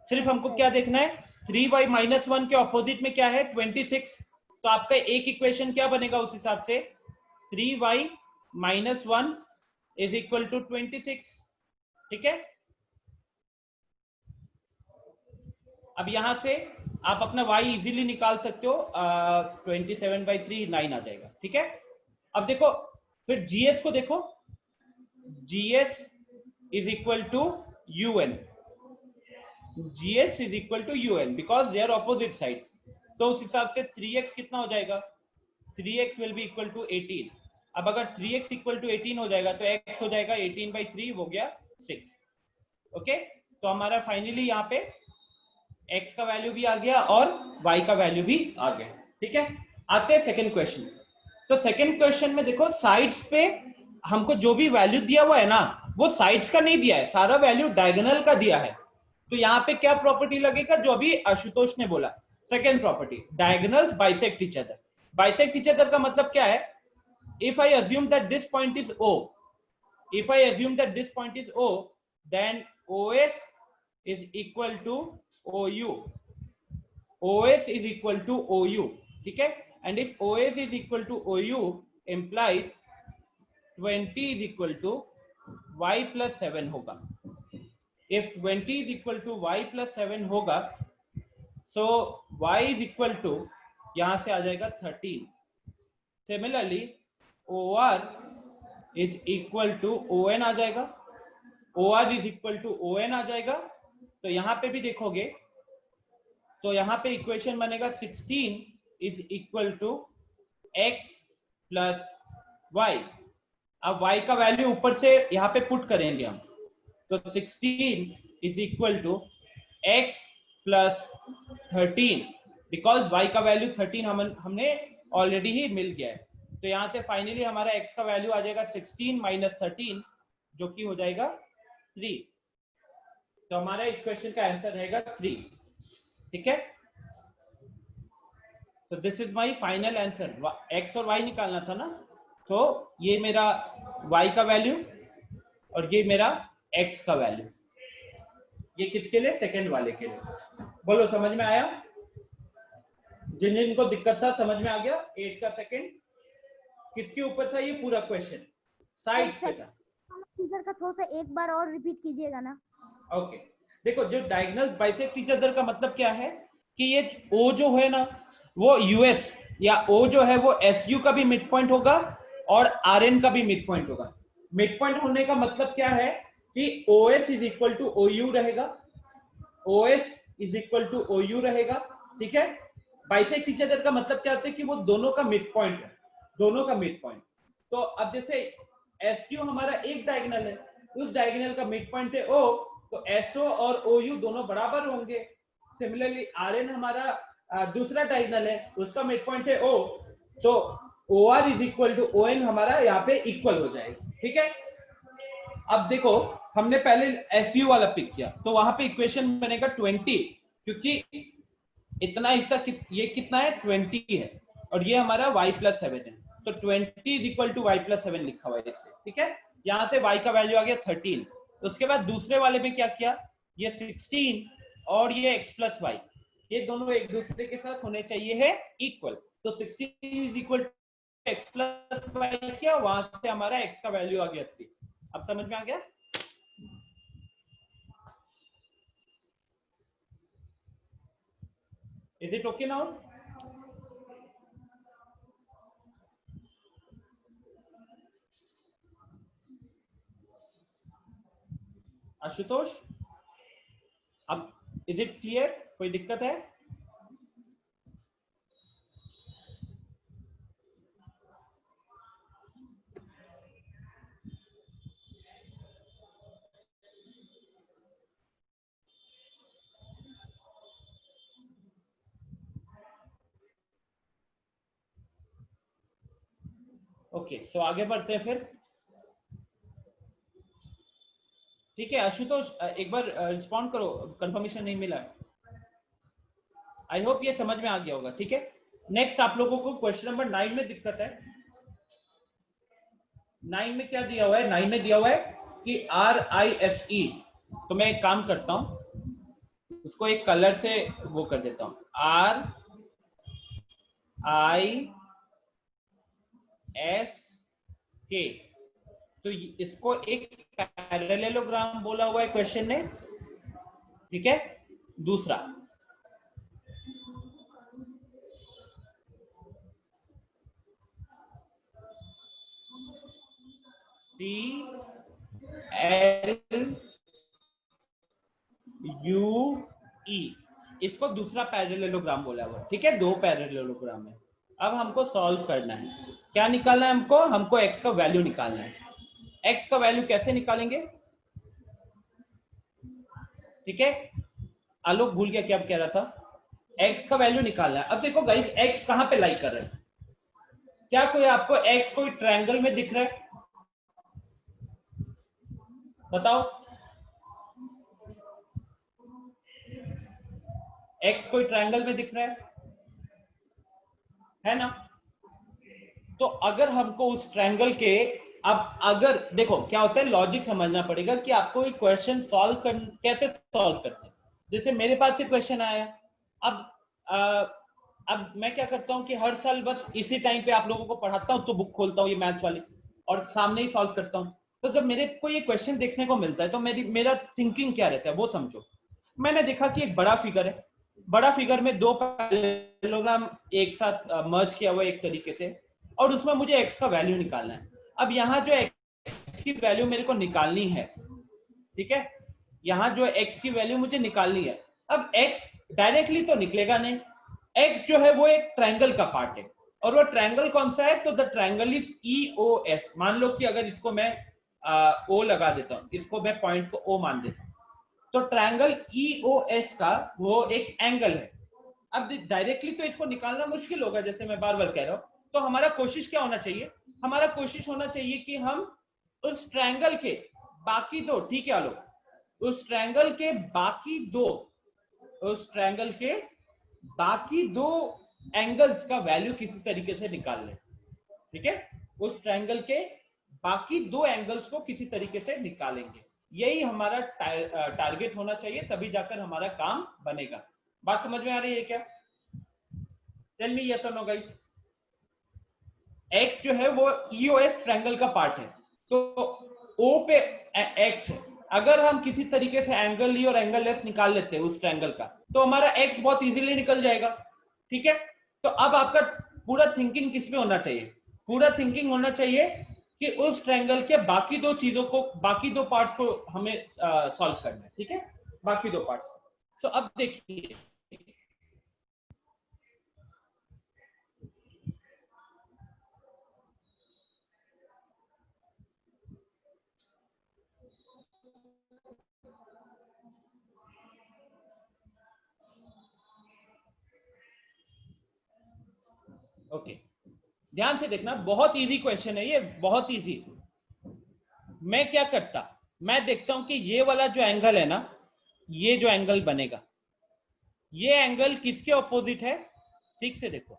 सिर्फ हमको क्या देखना है? 3y माइनस 1 के ऑपोजिट में क्या है? 26. तो आपका एक इक्वेशन क्या बनेगा उस हिसाब से? 3y minus 1 is equal to 26. ठीक है, अब यहां से आप अपना y इजीली निकाल सकते हो. 27/3 9 आ जाएगा. ठीक है, अब देखो फिर gs को देखो. gs is equal to un. gs is equal to un because they are opposite sides. तो उस हिसाब से 3x कितना हो जाएगा? 3x will be equal to 18. अब अगर 3x इक्वल टू 18 हो जाएगा तो x हो जाएगा 18/3 हो गया 6. ओके, तो हमारा फाइनली यहाँ पे x का वैल्यू भी आ गया और y का वैल्यू भी आ गया. ठीक है, आते हैं सेकंड क्वेश्चन. तो सेकंड क्वेश्चन में देखो साइड्स पे हमको जो भी वैल्यू दिया हुआ है ना, वो साइड्स का नहीं दिया है, सारा वैल्यू डायगोनल का दिया है. तो यहाँ पे क्या प्रॉपर्टी लगेगा जो अभी आशुतोष ने बोला? Second property, diagonals bisect each other. Bisect each other का मतलब क्या है? If I assume that this point is O, if I assume that this point is O, then OS is equal to OU. OS is equal to OU. ठीक है, and if OS is equal to OU implies 20 is equal to y plus 7 होगा. If 20 is equal to y plus 7 होगा, so y is equal to यहां से आ जाएगा 13. Similarly, OR is equal to ON आ जाएगा, OR is equal to ON आ जाएगा। तो यहां पे भी देखोगे तो यहां पे इक्वेशन बनेगा 16 is equal to x plus y। अब y का वैल्यू ऊपर से यहां पे पुट करेंगे हम, तो 16 is equal to x plus 13, because y का वैल्यू 13 हमने ऑलरेडी ही मिल गया है। तो यहां से फाइनली हमारा x का वैल्यू आ जाएगा 16 माइनस 13, जो कि हो जाएगा 3। तो हमारा इस क्वेश्चन का आंसर रहेगा 3। ठीक है, तो this is my final answer. x और y निकालना था ना, तो ये मेरा y का वैल्यू और ये मेरा x का वैल्यू। ये किसके लिए? सेकंड वाले के लिए। बोलो समझ में आया? जिन जिनको दिक्कत था समझ में आ गया? 8 का सेकंड किसके ऊपर था? ये पूरा क्वेश्चन साइड्स पे था। फिगर का थोड़ा सा एक बार और रिपीट कीजिएगा ना। ओके, देखो जो डायगोनल बाइसेक्ट ईच अदर का मतलब क्या है कि ये O जो है ना वो US या O जो है वो SU का भी मिड पॉइंट होगा और RN का भी मिड पॉइंट होगा। मिड पॉइंट होने का मतलब क्या है कि OS is equal to OU रहेगा, OS is equal to OU रहेगा। ठीक है, बाइसेक्ट ईच अदर का मतलब क्या होता है कि वो दोनों का मिड पॉइंट है, दोनों का मिड पॉइंट। तो अब जैसे SQ हमारा एक डायगोनल है, उस डायगोनल का मिड पॉइंट है O, तो SO और OU दोनों बराबर होंगे। सिमिलरली RN हमारा दूसरा डायगोनल है, उसका मिड पॉइंट है O, तो OR is equal to ON हमारा यहाँ पे इक्वल हो जाएगा। ठीक है, अब देखो हमने पहले SU वाला पिक किया, तो वहां पे इक्वेशन बनेगा 20, क्योंकि इतना हिस्सा ये कितना है? 20 है, और ये हमारा y प्लस 7 है, तो 20 is equal to y plus 7 लिखा हुआ है इसलिए। ठीक है, यहां से y का वैल्यू आ गया 13। उसके बाद दूसरे वाले में क्या किया? ये 16 और ये x प्लस y, ये दोनों एक दूसरे के साथ होने चाहिए है इक्वल, तो 16 is equal to x plus y किया, वहां से हमारा x का वैल्यू आ गया 3। अब समझ में आ गया? Is it okay now? Ashutosh, अब इज इट क्लियर? कोई दिक्कत है? ओके, सो आगे बढ़ते हैं फिर। ठीक है आशुतोष, एक बार रिस्पॉन्ड करो, कंफर्मेशन नहीं मिला। आई होप ये समझ में आ गया होगा। ठीक है, नेक्स्ट आप लोगों को क्वेश्चन नंबर 9 में दिक्कत है। 9 में क्या दिया हुआ है? 9 में दिया हुआ है कि RISE, तो मैं एक काम करता हूं, उसको एक कलर से वो कर देता हूं, RISK। तो इसको एक पैरेललोग्राम बोला हुआ है क्वेश्चन ने। ठीक है, दूसरा CLUE, इसको दूसरा पैरेललोग्राम बोला हुआ है। ठीक है, दो पैरेललोग्राम है। अब हमको सॉल्व करना है, क्या निकालना है हमको? हमको x का वैल्यू निकालना है। x का वैल्यू कैसे निकालेंगे? ठीक है, आलोक भूल गया क्या कह रहा था? x का वैल्यू निकालना है। अब देखो गाइस, x कहां पे लाई कर रहा है? क्या कोई आपको x कोई ट्रायंगल में दिख रहा है? बताओ, x कोई ट्रायंगल में दिख रहा है ना? तो अगर हमको उस ट्रायंगल के, अब अगर देखो क्या होता है, लॉजिक समझना पड़ेगा कि आपको एक क्वेश्चन सॉल्व कैसे सॉल्व करते हैं। जैसे मेरे पास से क्वेश्चन आया, अब मैं क्या करता हूं कि हर साल बस इसी टाइम पे आप लोगों को पढ़ाता हूं, तो बुक खोलता हूं ये मैथ्स वाली और सामने ही सॉल्व करता हूं। तो जब मेरे को ये क्वेश्चन देखने को मिलता है तो मेरा थिंकिंग क्या रहता है वो समझो। मैंने देखा कि एक बड़ा फिगर है, बड़ा फिगर में दो पैरेललोग्राम एक साथ मर्ज किया हुआ एक तरीके से, और उसमें मुझे x का वैल्यू निकालना है। अब यहाँ जो x की वैल्यू मेरे को निकालनी है, ठीक है, यहाँ जो x की वैल्यू मुझे निकालनी है। अब x डायरेक्टली तो निकलेगा नहीं, x जो है वो एक ट्रायंगल का पार्ट है, और वो ट्रायंगल कौन सा है, तो द ट्रायंगल इज EOS। मान लो कि अगर इसको मैं O लगा देता हूं, इसको मैं पॉइंट को O मान देता हूं, तो ट्रायंगल EOS का वो एक एंगल है। अब डायरेक्टली तो इसको निकालना मुश्किल होगा, जैसे मैं बार बार कह रहा हूं, तो हमारा कोशिश क्या होना चाहिए, हमारा कोशिश होना चाहिए कि हम उस ट्रायंगल के बाकी दो, ठीक है आलोक, उस ट्रायंगल के बाकी दो, उस ट्रायंगल के बाकी दो एंगल्स का वैल्यू किसी तरीके से निकाल लें, ठीक है, उस ट्रायंगल के बाकी दो एंगल्स को किसी तरीके से निकालेंगे। यही हमारा टारगेट होना चाहिए, तभी जाकर हमारा काम बनेगा। बात समझ में आ रही है क्या? टेल मी यस और नो गाइस। x जो है वो EOS ट्रायंगल का पार्ट है, तो O पे x है। अगर हम किसी तरीके से एंगल E और एंगल S निकाल लेते हैं उस ट्रायंगल का, तो हमारा x बहुत इजीली निकल जाएगा, ठीक है। तो अब आपका पूरा थिंकिंग किस में होना चाहिए, पूरा थिंकिंग होना चाहिए कि उस ट्रायंगल के बाकी दो चीजों को, बाकी दो पार्ट्स को हमें सॉल्व करना है, ठीक है, बाकी दो पार्ट्स। सो अब देखिए, ओके, ध्यान से देखना, बहुत इजी क्वेश्चन है ये, बहुत इजी। मैं क्या करता, मैं देखता हूं कि ये वाला जो एंगल है ना, ये जो एंगल बनेगा, ये एंगल किसके ऑपोजिट है, ठीक से देखो,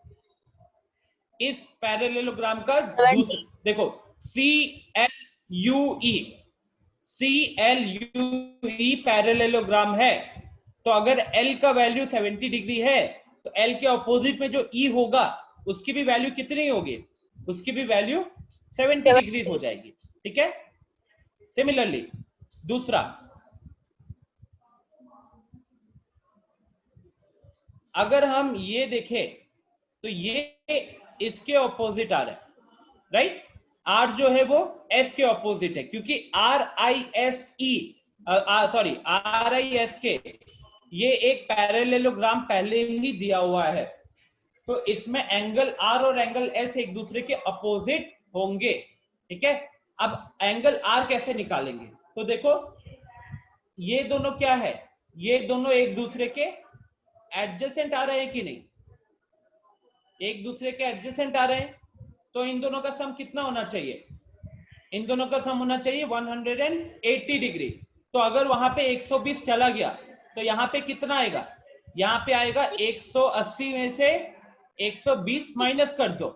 इस पैरेललोग्राम का दूसरा, देखो CLUE, CLUE पैरेललोग्राम है, तो अगर L का वैल्यू 70 डिग्री है, तो L के ऑपोजिट में जो E होगा उसकी भी वैल्यू कितनी होगी, उसकी भी वैल्यू 70 डिग्री हो जाएगी, ठीक है। सिमिलरली दूसरा, अगर हम ये देखें तो ये इसके ऑपोजिट आ रहा है, राइट, R जो है वो S के ऑपोजिट है, क्योंकि RISK ये एक पैरेललोग्राम पहले ही दिया हुआ है, तो इसमें एंगल R और एंगल S एक दूसरे के अपोजिट होंगे, ठीक है। अब एंगल R कैसे निकालेंगे, तो देखो ये दोनों क्या है, ये दोनों एक दूसरे के एडजेसेंट आ रहे हैं कि नहीं, एक दूसरे के एडजेसेंट आ रहे हैं, तो इन दोनों का सम कितना होना चाहिए, इन दोनों का सम होना चाहिए 180 डिग्री। तो अगर वहां पे 120 चला गया, तो यहाँ पे कितना आएगा, यहाँ पे आएगा 180 में से 120 माइनस कर दो,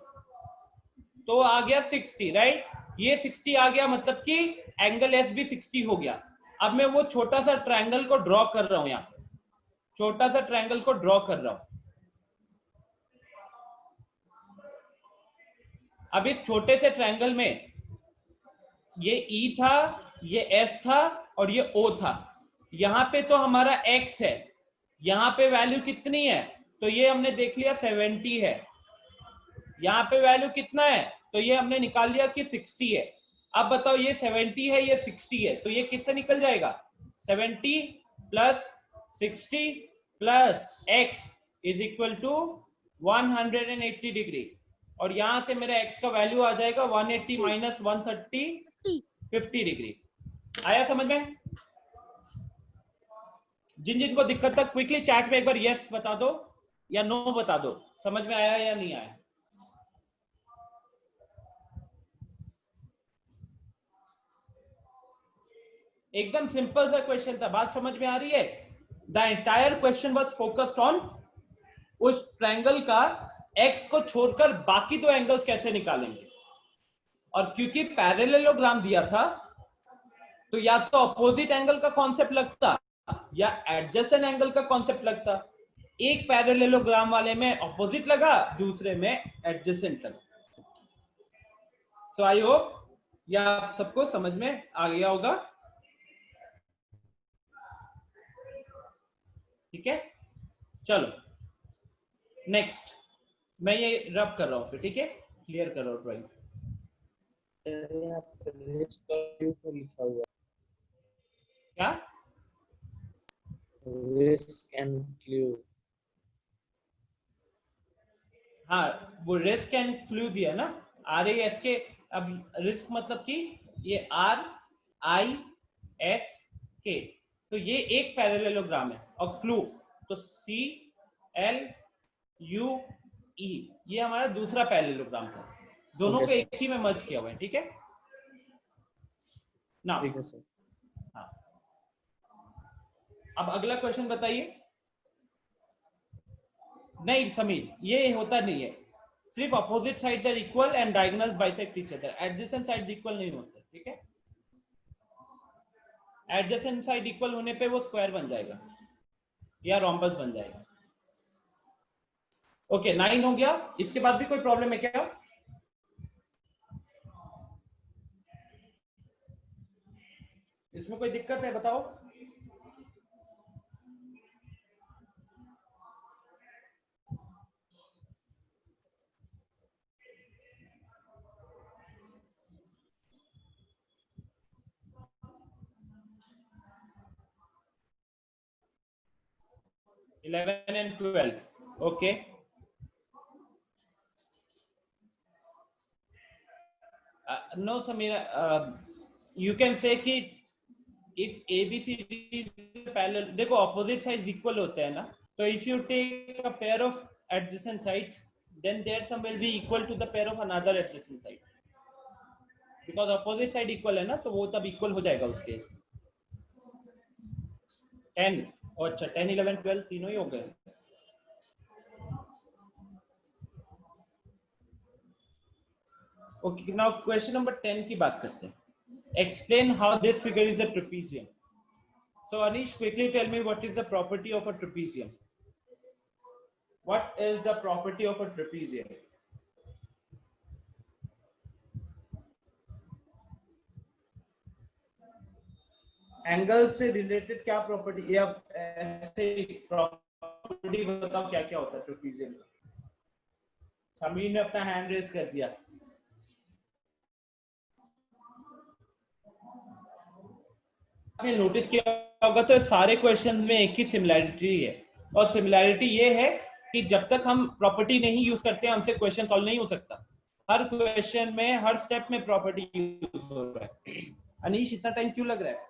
तो आ गया 60, राइट, ये 60 आ गया, मतलब कि एंगल एस भी 60 हो गया। अब मैं वो छोटा सा ट्रायंगल को ड्रॉ कर रहा हूं, यहाँ छोटा सा ट्रायंगल को ड्रॉ कर रहा हूं। अब इस छोटे से ट्रायंगल में ये E था, ये S था और ये O था, यहां पे तो हमारा X है, यहां पे वैल्यू कितनी है, तो ये हमने देख लिया 70 है, यहां पे वैल्यू कितना है, तो ये हमने निकाल लिया कि 60 है। अब बताओ ये 70 है, ये 60 है, तो ये किससे निकल जाएगा, 70 plus 60 plus x is equal to 180 degree, और यहां से मेरा x का वैल्यू आ जाएगा 180 माइनस 130, 50 डिग्री। आया समझ में? जिन जिनको दिक्कत तक क्विकली चैट में एक बार यस बता दो या नो बता दो, समझ में आया या नहीं आया। एकदम सिंपल सा क्वेश्चन था, बात समझ में आ रही है। The entire question was focused on उस ट्रायंगल का x को छोड़कर बाकी दो एंगल्स कैसे निकालेंगे, और क्योंकि पैरेललोग्राम दिया था, तो या तो अपोजिट एंगल का कॉन्सेप्ट लगता या एडजेसेंट एंगल का कॉन्सेप्ट लगता। एक पैरेललोग्राम वाले में अपोजिट लगा, दूसरे में एडजेसेंट लगा। सो आई होप यह आप सबको समझ में आ गया होगा, ठीक है। चलो नेक्स्ट, मैं ये रब कर रहा हूं फिर, ठीक है। क्लियर करो ड्राइंग। यहाँ पे रिस्क को लिखा हुआ क्या? Risk and clue. हाँ, वो रिस्क एंड क्लू दिया ना, RAS के। अब रिस्क मतलब कि ये RISK, तो ये एक पैरेललोग्राम है, और क्लू तो CLUE, ये हमारा दूसरा पैरेललोग्राम था। दोनों को एक ही में मर्ज किया हुआ है, ठीक है ना? ठीक है सर। हाँ, अब अगला क्वेश्चन बताइए। नहीं समीर, ये होता नहीं है, सिर्फ opposite sides are equal and diagonals bisect each other, adjacent sides equal नहीं होते, ठीक है? एडजेसेंट साइड इक्वल होने पे वो स्क्वायर बन जाएगा या रोम्बस बन जाएगा। ओके, 9 हो गया। इसके बाद भी कोई प्रॉब्लम है क्या? इसमें कोई दिक्कत है बताओ। Eleven and 12, okay. No Samira, you can say कि if ABCD पैरेलल, देखो ऑपोजिट साइड्स इक्वल होते हैं ना, तो if you take a pair of adjacent sides, then their sum will be equal to the pair of another adjacent side, because opposite side equal है ना, तो वो तब इक्वल हो जाएगा उस केस। 10 और अच्छा 10 11 12 तीनों ही हो गए। ओके, नाउ क्वेश्चन नंबर 10 की बात करते हैं। Explain how this figure is a trapezium. So Anish, quickly tell me what is the property of a trapezium. What is the property of a trapezium? Angle से रिलेटेड क्या प्रॉपर्टी, या ऐसे प्रॉपर्टी बताओ क्या क्या होता है ट्रेपेजियम का? समीर ने अपना हैंड रेज कर दिया। आपने नोटिस किया होगा तो सारे क्वेश्चंस में एक ही सिमिलैरिटी है, और सिमिलैरिटी ये है कि जब तक हम प्रॉपर्टी नहीं यूज करते हमसे क्वेश्चन सॉल्व नहीं हो सकता। हर क्वेश्चन में हर स्टेप में प्रॉपर्टी यूज हो रहा है। अनीश, इतना टाइम क्यों लग रहा है?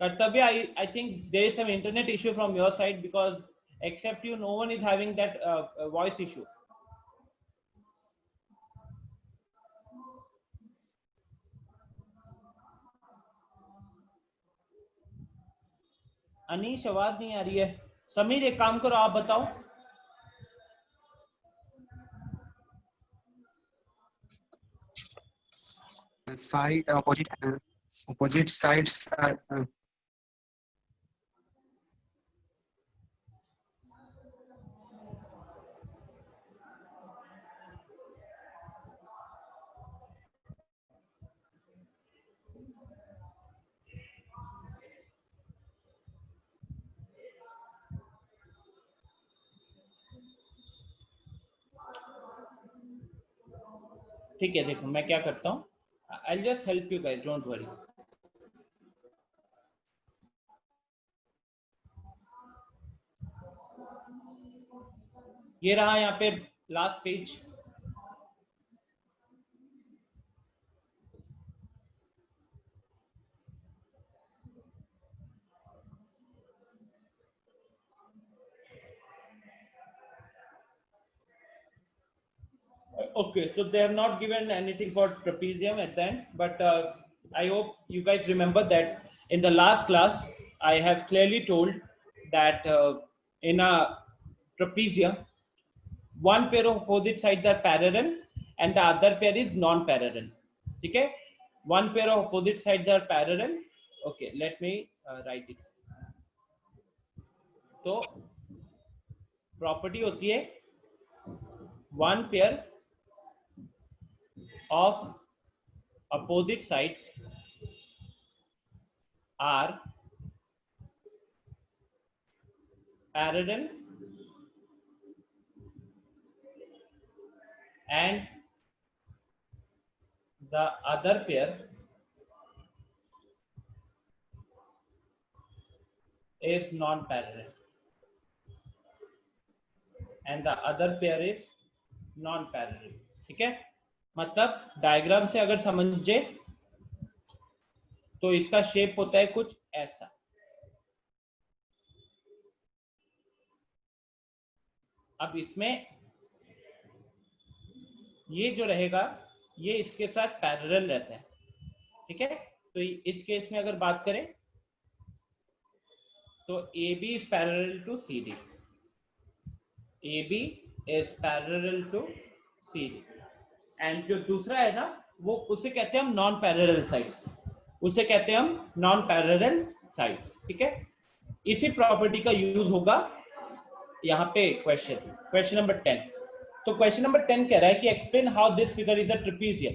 कर्तव्य, I think there is some internet issue from your side, because except you no one is having that voice issue. Anish, आवाज नहीं आ रही है। समीर, एक काम करो, आप बताओ। Side opposite sides are ठीक है, देखो मैं क्या करता हूँ, I'll just help you guys, don't worry. ये रहा यहाँ पे last page. Okay, so they have not given anything for trapezium at the end, but I hope you guys remember that in the last class I have clearly told that in a trapezium, one pair of opposite sides are parallel and the other pair is non-parallel. Okay, one pair of opposite sides are parallel. Okay, let me write it. तो प्रॉपर्टी होती है one pair of opposite sides are parallel and the other pair is non-parallel, and the other pair is non-parallel. ठीक है, मतलब डायग्राम से अगर समझे तो इसका शेप होता है कुछ ऐसा। अब इसमें ये जो रहेगा ये इसके साथ पैरेलल रहता है, ठीक है। तो इस केस में अगर बात करें तो AB is parallel to CD, AB is parallel to CD, and जो दूसरा है ना वो उसे कहते हैं हम नॉन पैरेलल साइड्स, उसे कहते हैं हम नॉन पैरेलल साइड्स, ठीक है। इसी प्रॉपर्टी का यूज होगा यहाँ पे क्वेश्चन नंबर 10। तो क्वेश्चन नंबर 10 कह रहा है कि explain how this figure is a trapezium.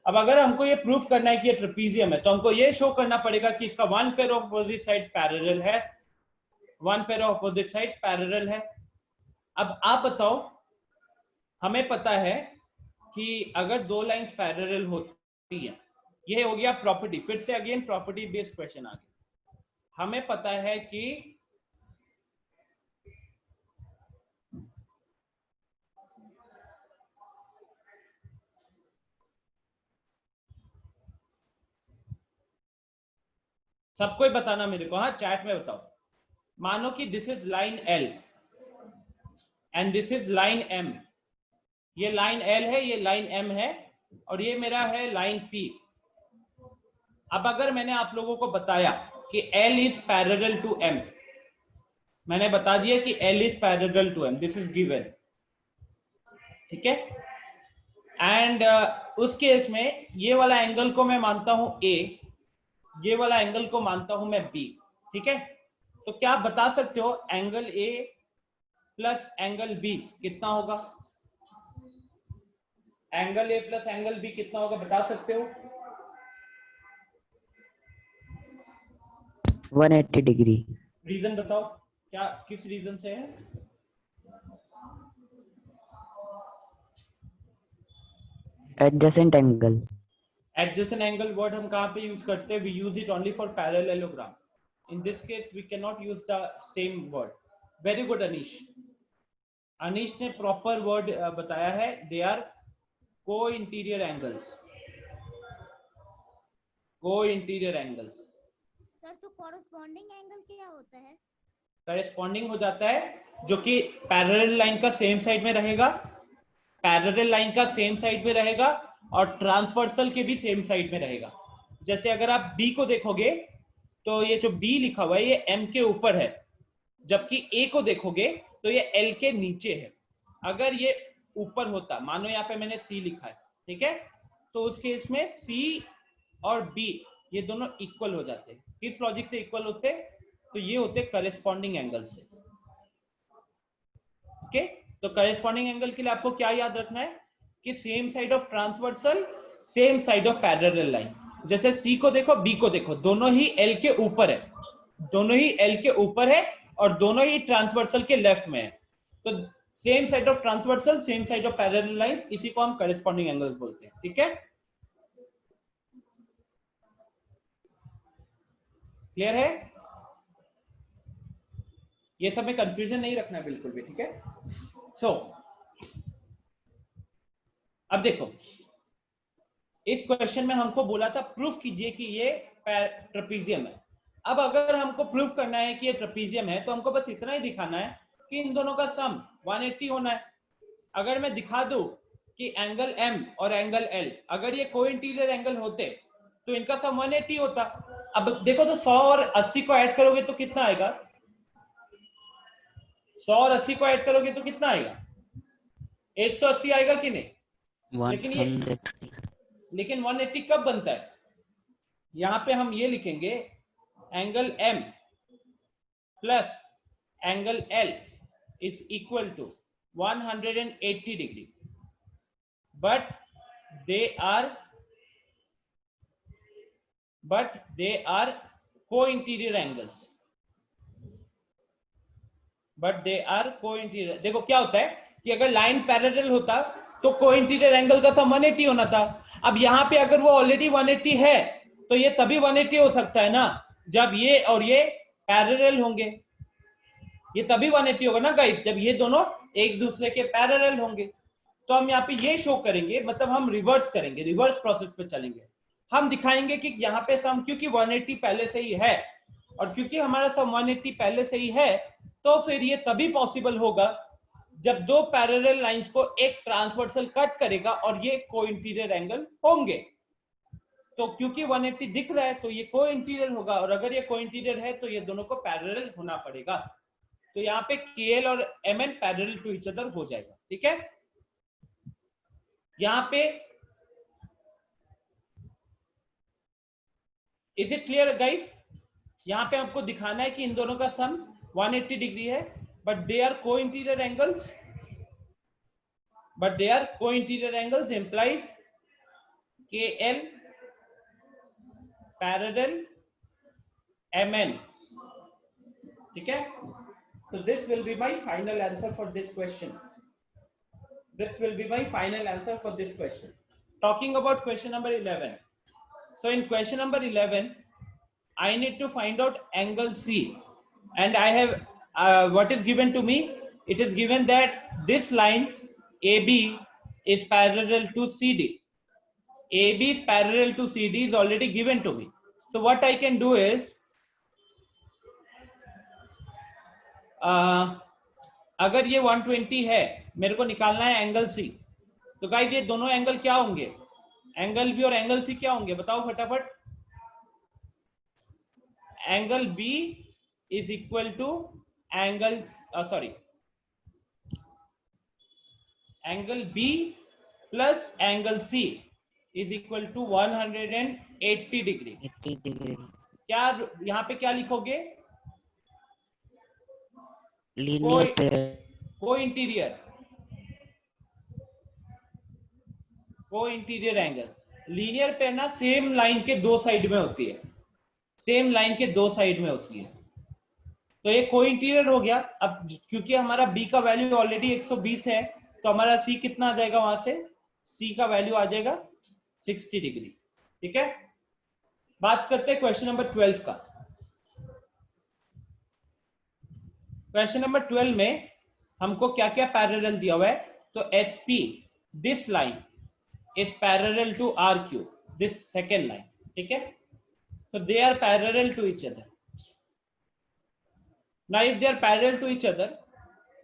अब अगर हमको ये प्रूफ करना है कि ये ट्रेपीजियम है तो हमको ये शो करना पड़ेगा कि इसका one pair of opposite sides parallel है, one pair of opposite sides parallel है। अब आप बताओ, हमें पता है कि अगर दो लाइंस पैरेलल होती हैं, ये हो गया प्रॉपर्टी, फिर से अगेन प्रॉपर्टी बेस्ड क्वेश्चन आ गया। हमें पता है कि सबको ही बताना मेरे को, हाँ चैट में बताओ। मानो कि this is line L and this is line M, ये लाइन L है, ये लाइन M है, और ये मेरा है लाइन P। अब अगर मैंने आप लोगों को बताया कि L is parallel to M, मैंने बता दिया कि L is parallel to M, this is given, ठीक है। एंड उस केस में ये वाला एंगल को मैं मानता हूं A, ये वाला एंगल को मानता हूं मैं B, ठीक है। तो क्या आप बता सकते हो angle A plus angle B कितना होगा? Angle A plus angle B कितना होगा बता सकते हो? 180 डिग्री। रीजन बताओ, क्या किस रीजन से है? Adjacent angle. Adjacent angle word हम कहां पे यूज करते हैं? We use it only for parallelogram. In this case we can not use the same word. Very good Anish, Anish ने प्रॉपर वर्ड बताया है, दे आर को interior angles, co interior angles. Sir तो कॉरेस्पॉन्डिंग एंगल क्या होता है? करेस्पॉन्डिंग हो जाता है जो कि पैरेलल लाइन का सेम साइड में रहेगा, पैरेलल लाइन का सेम साइड में रहेगा और ट्रांसवर्सल के भी सेम साइड में रहेगा। जैसे अगर आप B को देखोगे तो ये जो B लिखा हुआ है ये M के ऊपर है, जबकि A को देखोगे तो ये L के नीचे है। अगर ये ऊपर होता, मानो यहाँ पे मैंने C लिखा है, ठीक है, तो उस केस में C और B ये दोनों इक्वल हो जाते हैं। किस लॉजिक से इक्वल होते? तो ये होते करेस्पॉन्डिंग एंगल से, ओके। तो करेस्पॉन्डिंग एंगल के लिए आपको क्या याद रखना है कि same side of transversal, same side of parallel line. जैसे C को देखो, B को देखो, दोनों ही L के ऊपर है, दोनों ही L के ऊपर है और दोनों ही ट्रांसवर्सल के लेफ्ट में है। तो same side of transversal, same side of parallel lines, इसी को हम करेस्पॉन्डिंग एंगल्स बोलते हैं, ठीक है। क्लियर है? ये सब में कंफ्यूजन नहीं रखना है बिल्कुल भी, ठीक है। सो अब देखो, इस क्वेश्चन में हमको बोला था प्रूफ कीजिए कि ये ट्रेपीजियम है। अब अगर हमको प्रूफ करना है कि ये ट्रेपीजियम है तो हमको बस इतना ही दिखाना है कि इन दोनों का सम 180 होना है। अगर मैं दिखा दूं कि एंगल M और एंगल L अगर ये को इंटीरियर एंगल होते तो इनका सम 180 होता। अब देखो तो 100 और 80 को ऐड करोगे तो कितना आएगा? 100 और 80 को ऐड करोगे तो कितना आएगा? 180 आएगा कि नहीं? लेकिन 180 कब बनता है? यहां पे हम ये लिखेंगे angle M plus angle L is equal to 180 degree, but they are को interior angles, but they are को इंटीरियर। देखो क्या होता है कि अगर लाइन पैरेलल होता तो कोइंटीरियर एंगल का सम 180 होना था। अब यहाँ पे अगर वो ऑलरेडी 180 है तो ये तभी 180 हो सकता है ना जब ये और ये पैरेलल होंगे। ये तभी 180 होगा ना गाइस जब ये दोनों एक दूसरे के पैरेलल होंगे। तो हम यहाँ पे ये शो करेंगे, मतलब हम रिवर्स करेंगे, रिवर्स प्रोसेस पे चलेंगे। हम दिखाएंगे कि यहाँ पे सम क्योंकि 180 पहले से ही है और क्योंकि हमारा सम 180 पहले से ही है तो फिर ये तभी पॉसिबल होगा जब दो पैरेलल लाइंस को एक ट्रांसवर्सल कट करेगा और ये कोइंटीरियर एंगल होंगे। तो क्योंकि 180 दिख रहा है तो ये कोइंटीरियर होगा और अगर ये कोइंटीरियर है तो ये दोनों को पैरेलल होना पड़ेगा। तो यहाँ पे KL और MN parallel to each other हो जाएगा। ठीक है, यहाँ पे इज इट क्लियर गाइस? यहाँ पे आपको दिखाना है कि इन दोनों का सम 180 डिग्री है but they are cointerior angles, implies KL parallel MN। ठीक है, so this will be my final answer for this question. Talking about question number 11. So in question number 11 I need to find out angle C, and I have what is given to me. It is given that this line AB is parallel to CD. AB is parallel to CD is already given to me. So what I can do is अगर ये 120 है मेरे को निकालना है एंगल C, तो गाइस ये दोनों एंगल क्या होंगे? एंगल B और एंगल C क्या होंगे बताओ फटाफट। Angle B is equal to angle angle B plus angle C is equal to 180 degree. 80 degree क्या यहाँ पे क्या लिखोगे? Linear pair cointerior angle. Linear pair ना सेम लाइन के दो साइड में होती है, तो ये कोइंटीरियर हो गया। अब क्योंकि हमारा B का वैल्यू ऑलरेडी 120 है तो हमारा C कितना आ जाएगा? वहां से C का वैल्यू आ जाएगा 60 डिग्री। ठीक है, बात करते हैं क्वेश्चन नंबर 12 का। क्वेश्चन नंबर 12 में हमको क्या क्या पैरेलल दिया हुआ है? तो SP this line is parallel to RQ this second line. ठीक है, so they are parallel to each other. Now if they are parallel to each other,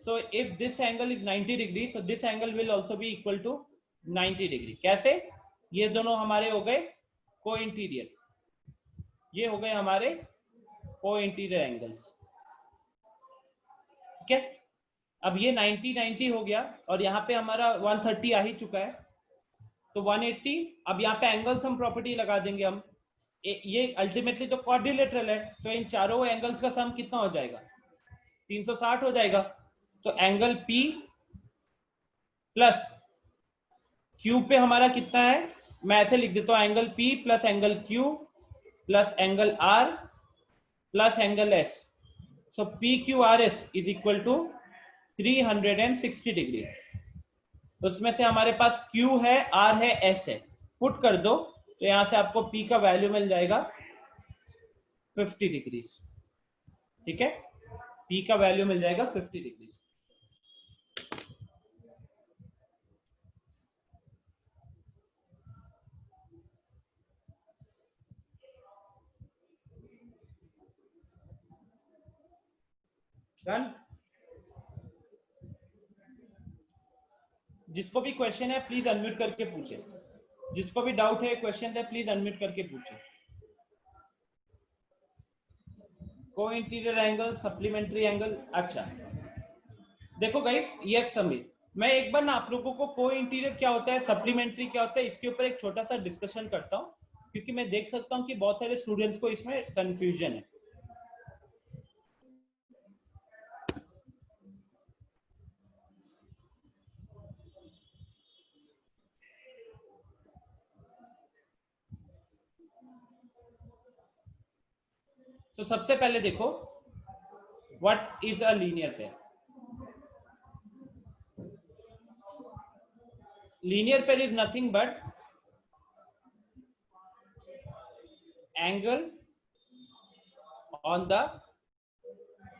so if this angle is 90 degree, so this angle will also be equal to 90 degree. कैसे? ये दोनों हमारे हो गए कोइंटीरियर, ये हो गए हमारे कोइंटीरियर एंगल्स। ठीक है, अब ये 90 हो गया और यहाँ पे हमारा 130 आ ही चुका है तो 180। अब यहाँ पे एंगल सम प्रॉपर्टी लगा देंगे हम। ये अल्टीमेटली तो क्वाड्रिलेटरल है तो इन चारों एंगल्स का सम कितना हो जाएगा? 360 हो जाएगा। तो एंगल P प्लस Q पे हमारा कितना है? मैं ऐसे लिख देता हूं, angle P plus angle Q plus angle R plus angle S। So PQRS is equal to 360 degree. उसमें से हमारे पास Q है, R है, S है, पुट कर दो तो यहां से आपको P का वैल्यू मिल जाएगा 50 डिग्री। ठीक है, P का वैल्यू मिल जाएगा 50 डिग्री। डन। जिसको भी क्वेश्चन है प्लीज अनम्यूट करके पूछे, जिसको भी डाउट है क्वेश्चन है प्लीज अनम्यूट करके पूछे। Co-interior angle, supplementary angle. अच्छा देखो गाइस, यस समीर, मैं एक बार ना आप लोगों को कोइंटीरियर क्या होता है, सप्लीमेंट्री क्या होता है, इसके ऊपर एक छोटा सा डिस्कशन करता हूं क्योंकि मैं देख सकता हूं कि बहुत सारे स्टूडेंट्स को इसमें कंफ्यूजन है। तो सबसे पहले देखो what is a linear pair. Linear pair is nothing but angle on the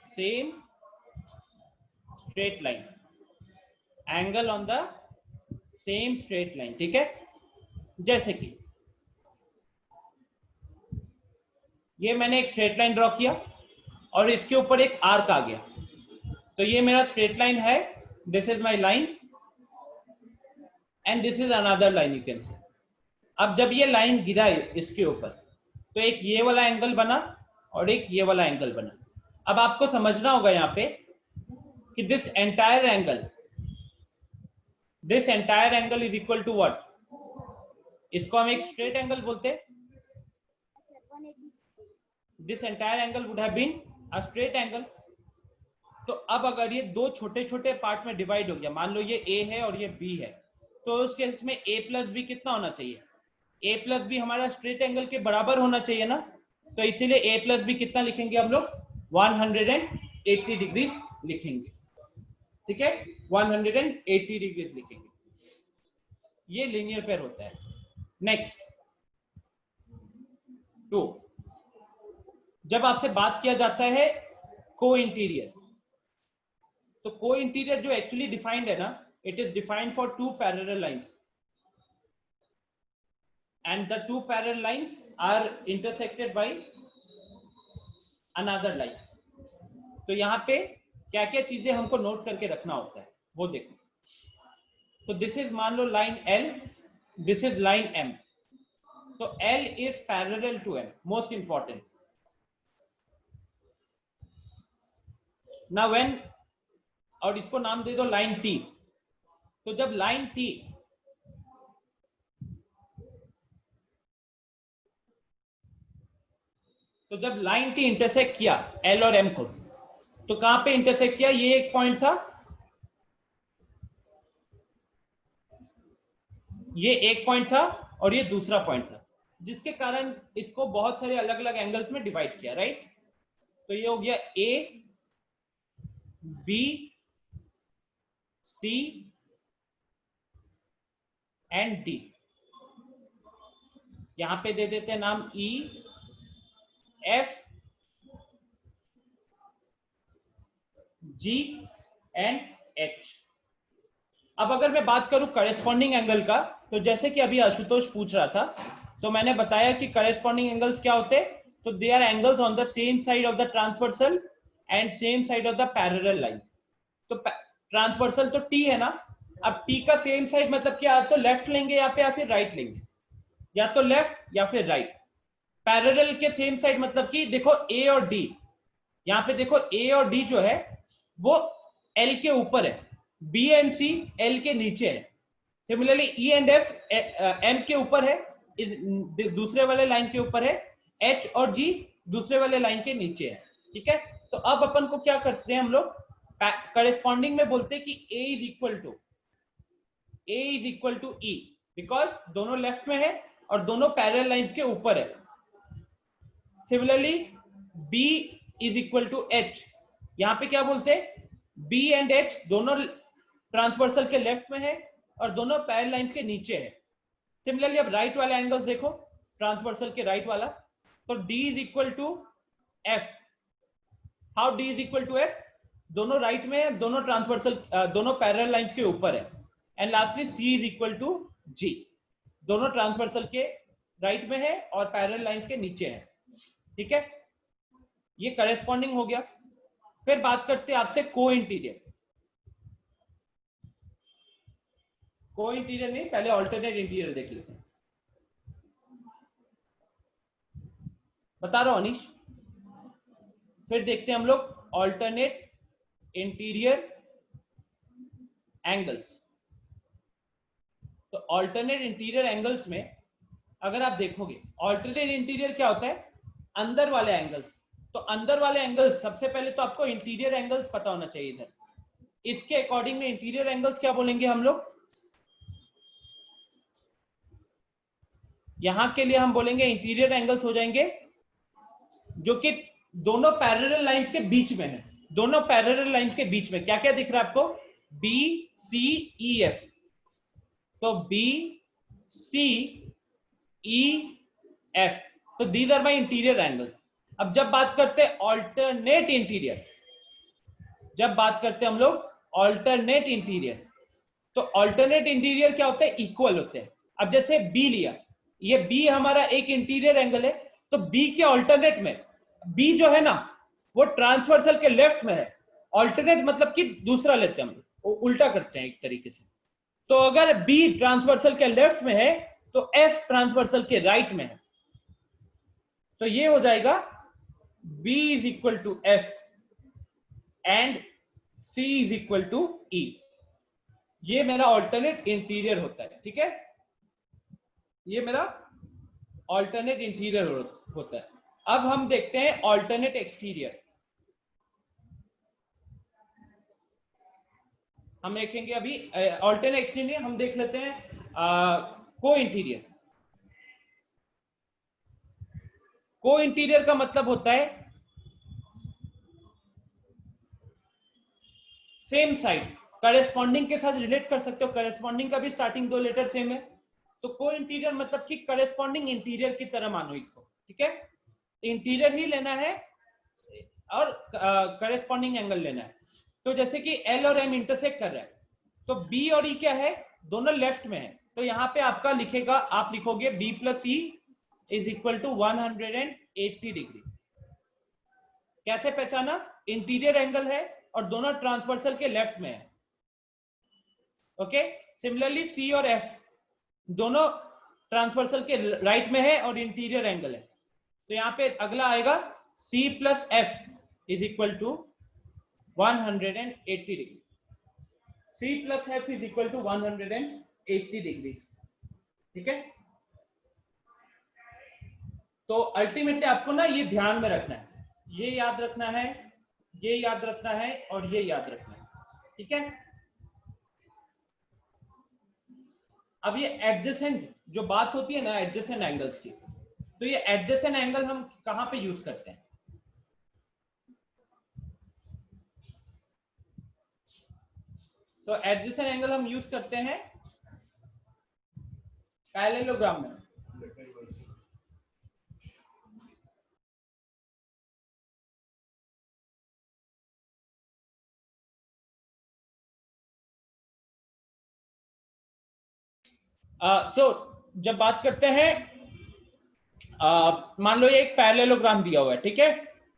same straight line, angle on the same straight line, ठीक है। जैसे कि ये मैंने एक स्ट्रेट लाइन ड्रॉ किया और इसके ऊपर एक आर्क आ गया, तो ये मेरा स्ट्रेट लाइन है, this is my line and this is another line, you can say. अब जब ये लाइन गिरा इसके ऊपर, तो एक ये वाला एंगल बना और एक ये वाला एंगल बना। अब आपको समझना होगा यहाँ पे कि this entire angle is equal to what, इसको हम एक स्ट्रेट एंगल बोलते हैं। This entire angle would have been a straight angle. तो अब अगर ये दो छोटे छोटे पार्ट में डिवाइड हो गया, मान लो ये A है और ये B है, तो उस केस में A प्लस बी कितना होना चाहिए, A प्लस बी हमारा स्ट्रेट एंगल के बराबर होना चाहिए ना, तो इसीलिए A प्लस बी कितना लिखेंगे हम लोग, 180 डिग्रीज लिखेंगे, ठीक है, 180 डिग्रीज लिखेंगे। ये लीनियर पेयर होता है। नेक्स्ट 2, जब आपसे बात किया जाता है को इंटीरियर, तो को इंटीरियर जो एक्चुअली डिफाइंड है ना, it is defined for 2 parallel lines and the 2 parallel lines are intersected by another line। तो यहां पे क्या क्या चीजें हमको नोट करके रखना होता है वो देखो। तो दिस इज मान लो line L, this is line M, तो L is parallel to M, most important. Now when, और इसको नाम दे दो लाइन T। तो जब लाइन T इंटरसेक्ट किया L और M को, तो कहां पे इंटरसेक्ट किया, ये एक पॉइंट था, ये एक पॉइंट था और ये दूसरा पॉइंट था, जिसके कारण इसको बहुत सारे अलग अलग एंगल्स में डिवाइड किया, राइट। तो ये हो गया A, B, C and D। यहां पे दे देते हैं नाम E, F, G and H। अब अगर मैं बात करूं करेस्पॉन्डिंग एंगल का, तो जैसे कि अभी आशुतोष पूछ रहा था, तो मैंने बताया कि करेस्पॉन्डिंग एंगल्स क्या होते हैं, तो they are angles on the same side of the transversal and same side of the parallel line. तो ट्रांसवर्सल तो T है ना, अब T का सेम साइड मतलब क्या, तो लेफ्ट लेंगे यहाँ पे या फिर राइट लेंगे, या तो लेफ्ट या फिर राइट। पैरेलल के सेम साइड मतलब कि देखो A और D, यहाँ पे देखो A और D जो है वो L के ऊपर है, B एंड C L के नीचे है। Similarly E and F M के ऊपर है, इस दूसरे वाले लाइन के ऊपर है, H और G दूसरे वाले लाइन के नीचे है, ठीक है। तो अब अपन को क्या करते हैं हम लोग, करेस्पॉन्डिंग में बोलते हैं कि A is equal to E, because दोनों लेफ्ट में है और दोनों पैरेलल लाइंस के ऊपर है। Similarly B is equal to H, यहां पे क्या बोलते हैं, B एंड H दोनों ट्रांसवर्सल के लेफ्ट में है और दोनों पैरेलल लाइंस के नीचे है। सिमिलरली अब राइट वाला एंगल्स देखो, ट्रांसवर्सल के राइट वाला, तो D is equal to F। How D is equal to F, दोनों राइट में है, दोनों ट्रांसवर्सल दोनों पैरेलल लाइंस के ऊपर है। And lastly C is equal to G, दोनों ट्रांसवर्सल के राइट में है और पैरेलल लाइंस के नीचे है, ठीक है। ये करेस्पॉन्डिंग हो गया। फिर बात करते हैं आपसे को इंटीरियर। को इंटीरियर नहीं, पहले ऑल्टरनेट इंटीरियर देख लेते हैं। बता रहा हूं अनीश। फिर देखते हैं हम लोग ऑल्टरनेट इंटीरियर एंगल्स। तो ऑल्टरनेट इंटीरियर एंगल्स में अगर आप देखोगे, ऑल्टरनेट इंटीरियर क्या होता है, अंदर वाले एंगल्स। तो अंदर वाले एंगल्स, सबसे पहले तो आपको इंटीरियर एंगल्स पता होना चाहिए इधर। इसके अकॉर्डिंग में इंटीरियर एंगल्स क्या बोलेंगे हम लोग, यहां के लिए हम बोलेंगे इंटीरियर एंगल्स हो जाएंगे जो कि दोनों पैरेलल लाइंस के बीच में है। दोनों पैरेलल लाइंस के बीच में क्या क्या दिख रहा है आपको, B, C, E, F। तो B C E F, तो these are my interior angles. अब जब बात करते हैं ऑल्टरनेट इंटीरियर, जब बात करते हैं हम लोग ऑल्टरनेट इंटीरियर, तो ऑल्टरनेट इंटीरियर क्या होता है, इक्वल होते हैं। अब जैसे बी लिया, ये बी हमारा एक इंटीरियर एंगल है, तो बी के ऑल्टरनेट में बी जो है ना वो ट्रांसवर्सल के लेफ्ट में है। ऑल्टरनेट मतलब कि दूसरा लेते हैं हम, उल्टा करते हैं एक तरीके से। तो अगर बी ट्रांसवर्सल के लेफ्ट में है तो एफ ट्रांसवर्सल के राइट में है। तो ये हो जाएगा B is equal to F and C is equal to E। ये मेरा ऑल्टरनेट इंटीरियर होता है, ठीक है, ये मेरा ऑल्टरनेट इंटीरियर होता है। अब हम देखते हैं ऑल्टरनेट एक्सटीरियर। हम देखेंगे अभी ऑल्टरनेट एक्सटीरियर, हम देख लेते हैं को इंटीरियर। को इंटीरियर का मतलब होता है सेम साइड, करेस्पॉन्डिंग के साथ रिलेट कर सकते हो, करेस्पॉन्डिंग का भी स्टार्टिंग 2 लेटर सेम है। तो को इंटीरियर मतलब कि करेस्पॉन्डिंग इंटीरियर की तरह मानो इसको, ठीक है, इंटीरियर ही लेना है और करेस्पॉन्डिंग एंगल लेना है। तो जैसे कि L और M इंटरसेक्ट कर रहा है, तो B और E क्या है, दोनों लेफ्ट में है, तो यहाँ पे आपका लिखेगा, आप लिखोगे B plus E is equal to 180 degree. कैसे पहचाना, इंटीरियर एंगल है और दोनों ट्रांसवर्सल के लेफ्ट में है। ओके, सिमिलरली C और F दोनों ट्रांसवर्सल के राइट में है और इंटीरियर एंगल है। तो यहाँ पे अगला आएगा C plus F is equal to 180 degree. C plus F is equal to 180 degree, ठीक है। तो अल्टीमेटली आपको ना ये ध्यान में रखना है, ये याद रखना है, ये याद रखना है और ये याद रखना है, ठीक है। अब ये एडजेसेंट जो बात होती है ना एडजेसेंट एंगल्स की, तो ये एडजेसेंट एंगल हम कहां पे यूज करते हैं, तो एडजेसेंट एंगल हम यूज करते हैं पैरेललोग्राम में। जब बात करते हैं, मान लो ये एक पैरेललोग्राम दिया हुआ है, ठीक है,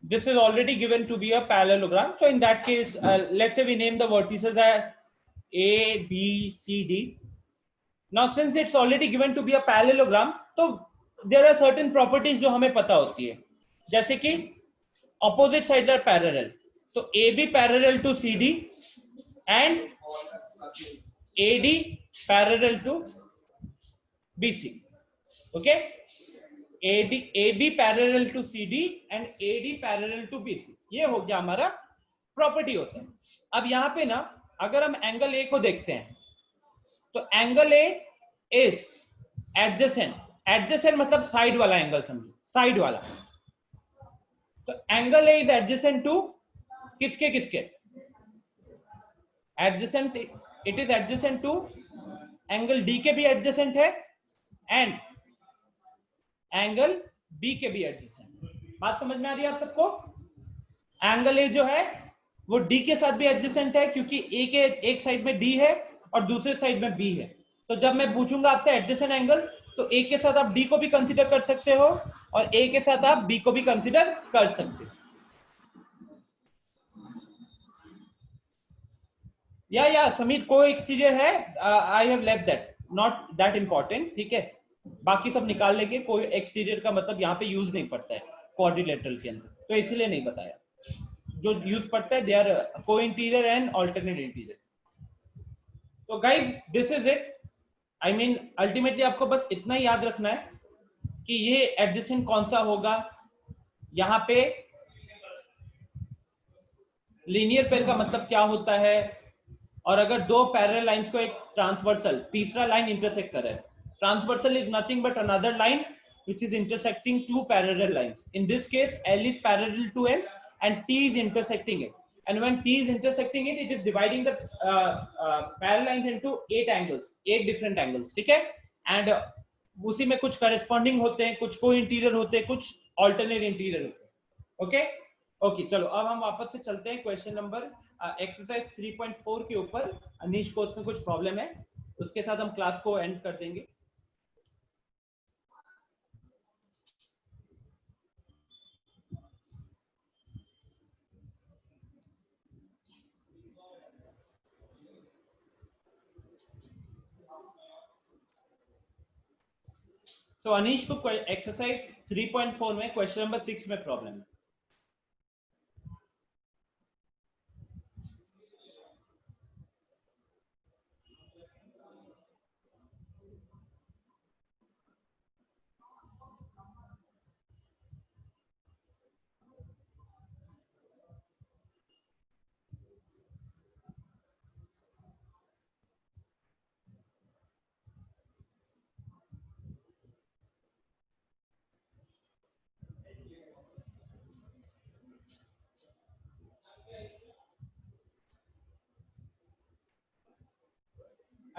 this is already given to be a parallelogram, so in that case let's say we name the vertices as A, B, C, D. Now since it's already given to be a parallelogram, तो there are certain properties जो हमें पता होती है, जैसे कि opposite sides are parallel, तो AB parallel to CD and AD parallel to BC, okay, AB parallel to CD and AD parallel to BC, ये हो गया हमारा प्रॉपर्टी होता है। अब यहाँ पे ना अगर हम एंगल ए को देखते हैं, तो angle A is adjacent, adjacent मतलब साइड वाला एंगल, समझो साइड वाला। तो angle A is adjacent to किसके किसके, adjacent, it is adjacent to angle D के भी एडजेसेंट है एंड एंगल बी के भी एडजेसेंट। बात समझ में आ रही है आप सबको? एंगल ए जो है वो डी के साथ भी एडजेसेंट है, क्योंकि ए के एक साइड में डी है और दूसरे साइड में बी है। तो जब मैं पूछूंगा आपसे एडजेसेंट एंगल, तो ए के साथ आप डी को भी कंसीडर कर सकते हो और ए के साथ आप बी को भी कंसीडर कर सकते हो। या समीर को एक्सटीरियर है, I have left that, not that important, ठीक है, बाकी सब निकाल लेंगे। कोई एक्सटीरियर का मतलब यहाँ पे यूज नहीं पड़ता है क्वाड्रिलेटरल के अंदर, तो इसलिए नहीं बताया। जो यूज पड़ता है दे आर को इंटीरियर एंड ऑल्टरनेट इंटीरियर। तो guys this is it, I mean ultimately आपको बस इतना ही याद रखना है कि ये एडजेसेंट कौन सा होगा। यहाँ पे लीनियर पेयर का मतलब क्या होता है, और अगर दो पैरेलल लाइंस को एक ट्रांसवर्सल, तीसरा लाइन इंटरसेक्ट कर रहा है, transversal is nothing but another line which is intersecting two parallel lines. In this case L is parallel to M and T is intersecting it, and when T is intersecting it, it is dividing the parallel lines into 8 angles, 8 different angles. ठीक है? And उसी में कुछ corresponding होते हैं, कुछ co-interior होते हैं, कुछ alternate interior होते हैं. Okay? Okay, चलो अब हम वापस से चलते हैं क्वेश्चन नंबर एक्सरसाइज 3.4 के ऊपर. अनीश को उसमें कुछ प्रॉब्लम है, उसके साथ हम क्लास को एंड कर देंगे. सो अनीश को एक्सरसाइज 3.4 में क्वेश्चन नंबर 6 में प्रॉब्लम है.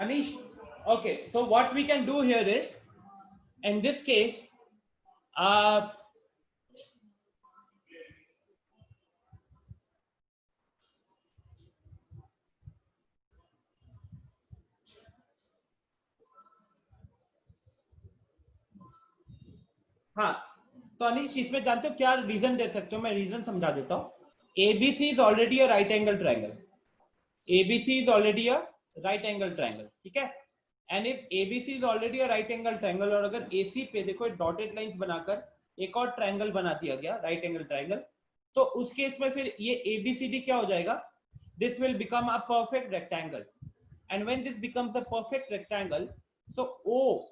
Anish, okay, so what we can do here is, in this case, हाँ, तो अनिश इसमें जानते हो क्या रीजन दे सकते हो? मैं रीजन समझा देता हूँ. ABC is already a right angle triangle. ABC is already a right angle triangle. ठीक है? And if ABC is already a right angle triangle, और अगर AC पे देखो डॉटेड लाइंस बनाकर एक और ट्रायंगल बना दिया गया, राइट एंगल ट्रायंगल, तो उस केस में फिर ये ABCD क्या हो जाएगा? This will become a perfect rectangle. And when this becomes a perfect rectangle, so O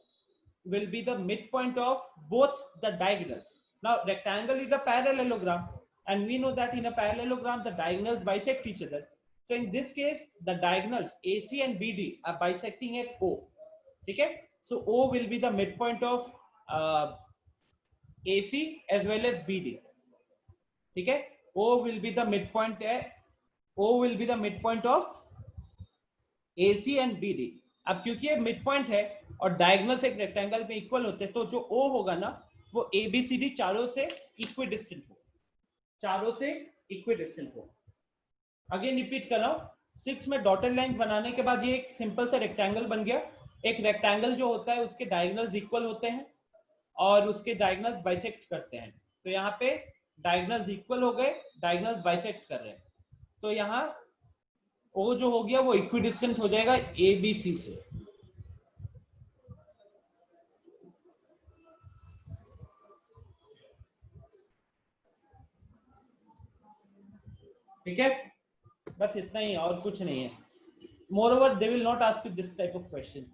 will be the midpoint of both the diagonals. Now rectangle is a parallelogram, and we know that in a parallelogram the diagonals bisect each other. So in this case the diagonals AC and BD are bisecting at O. Okay, so O will be the midpoint of AC as well as BD. Okay, O will be the midpoint of AC and BD. अब क्योंकि ये मिड पॉइंट है और डायगोनल्स एक रेक्टेंगल में इक्वल होते हैं, तो जो O होगा ना वो ABCD चारों से इक्विडिस्टेंट हो. अगेन रिपीट कर रहा हूं, 6 में डॉटेड लाइन बनाने के बाद ये एक सिंपल सा रेक्टेंगल बन गया. एक रेक्टेंगल जो होता है उसके डायगोनल्स इक्वल होते हैं और उसके डायगोनल्स बाइसेक्ट करते हैं. तो यहाँ पे डायगोनल्स इक्वल हो गए, डायगोनल्स बाइसेक्ट कर रहे हैं, तो यहाँ O जो हो गया वो इक्विडिस्टेंट हो जाएगा ABC से. ठीक है, बस इतना ही, और कुछ नहीं है. Moreover they will not ask you this type of question.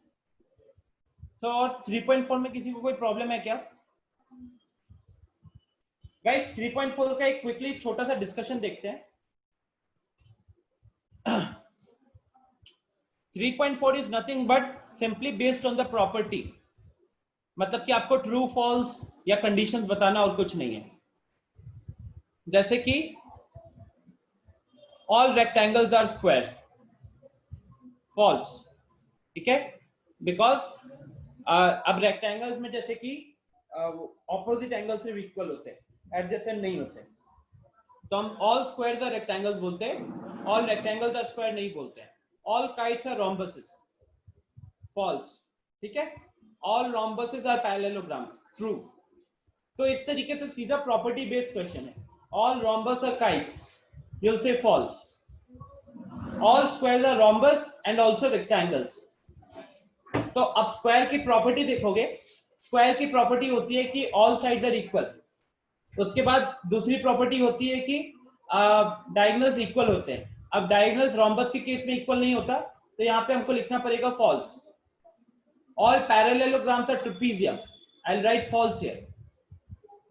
So और 3.4 में किसी को कोई प्रॉब्लम है क्या गाइस? 3.4 का एक क्विकली छोटा सा डिस्कशन देखते हैं. 3.4 is nothing but simply based on the property. मतलब कि आपको ट्रू फॉल्स या कंडीशंस बताना और कुछ नहीं है. जैसे कि all rectangles are squares, false. ठीक है, बिकॉज अब रेक्टेंगल्स में जैसे कि ऑपोजिट एंगल से इक्वल होते हैं, एडजेसेंट नहीं होते, तो हम ऑल स्क्वायर्स आर रेक्टेंगल्स बोलते हैं, ऑल रेक्टेंगल्स आर स्क्वायर नहीं बोलते हैं. All kites are rhombuses, false. ठीक है, all rhombuses are parallelograms, true. तो इस तरीके से सीधा प्रॉपर्टी बेस्ड क्वेश्चन है. All rhombus are kites, you'll say false. All squares are rhombus and also rectangles. तो अब स्क्वायर की प्रॉपर्टी देखोगे, स्क्वायर की प्रॉपर्टी होती है कि ऑल साइड आर इक्वल. उसके बाद दूसरी प्रॉपर्टी होती है कि डायगोनल्स इक्वल होते हैं. अब डायगोनल्स रोम्बस के केस में इक्वल नहीं होता, तो यहाँ पे हमको लिखना पड़ेगा false. All parallelograms are trapezium. I'll write false here.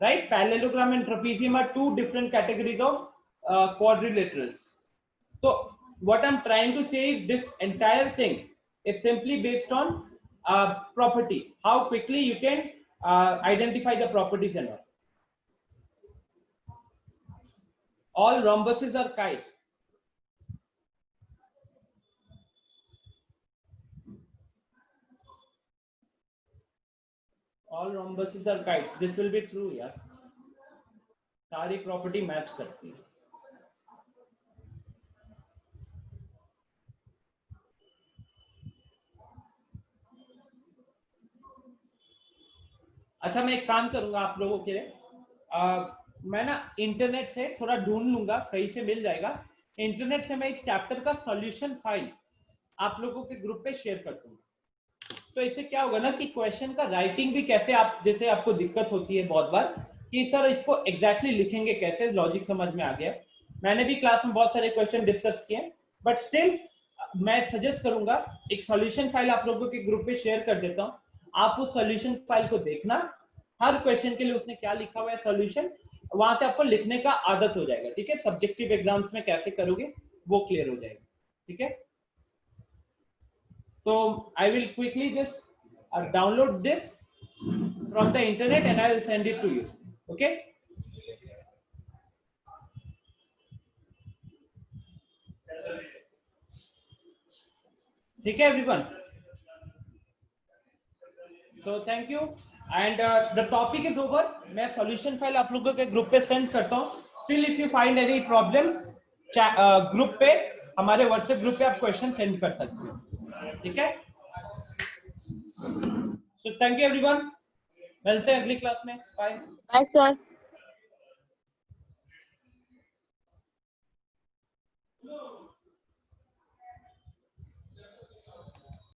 Right? Parallelogram and trapezium are two different categories of quadrilaterals. So what I'm trying to say is this entire thing is simply based on property, how quickly you can identify the properties and all rhombuses are kite. All rhombuses are kites. This will be true यार, सारी प्रॉपर्टी मैच करती है. अच्छा मैं एक काम करूंगा आप लोगों के लिए, मैं ना इंटरनेट से थोड़ा ढूंढ लूंगा, कहीं से मिल जाएगा. इंटरनेट से मैं इस चैप्टर का सॉल्यूशन फाइल आप लोगों के ग्रुप पे शेयर कर दूंगा. तो इससे क्या होगा ना कि क्वेश्चन का राइटिंग भी कैसे, आप जैसे आपको दिक्कत होती है बहुत बार कि सर इसको एग्जैक्टली लिखेंगे कैसे, लॉजिक समझ में आ गया. मैंने भी क्लास में बहुत सारे क्वेश्चन डिस्कस किए, बट स्टिल मैं सजेस्ट करूंगा एक सॉल्यूशन फाइल आप लोगों के ग्रुप पे शेयर कर देता हूं. आप उस सॉल्यूशन फाइल को देखना, हर क्वेश्चन के लिए उसने क्या लिखा हुआ है सॉल्यूशन, वहां से आपको लिखने का आदत हो जाएगा. ठीक है, सब्जेक्टिव एग्जाम्स में कैसे करोगे वो क्लियर हो जाएगा. ठीक है, तो I will quickly just download this from the internet and I will send it to you. Okay, ठीक है everyone. So thank you and the topic is over. मैं solution file आप लोगों के ग्रुप पे सेंड करता हूँ. Still if you find any problem group पे, हमारे व्हाट्सएप ग्रुप पे आप क्वेश्चन सेंड कर सकते हो. ठीक है, so thank you everyone. मिलते हैं अगली क्लास में. बाय. Bye, sir.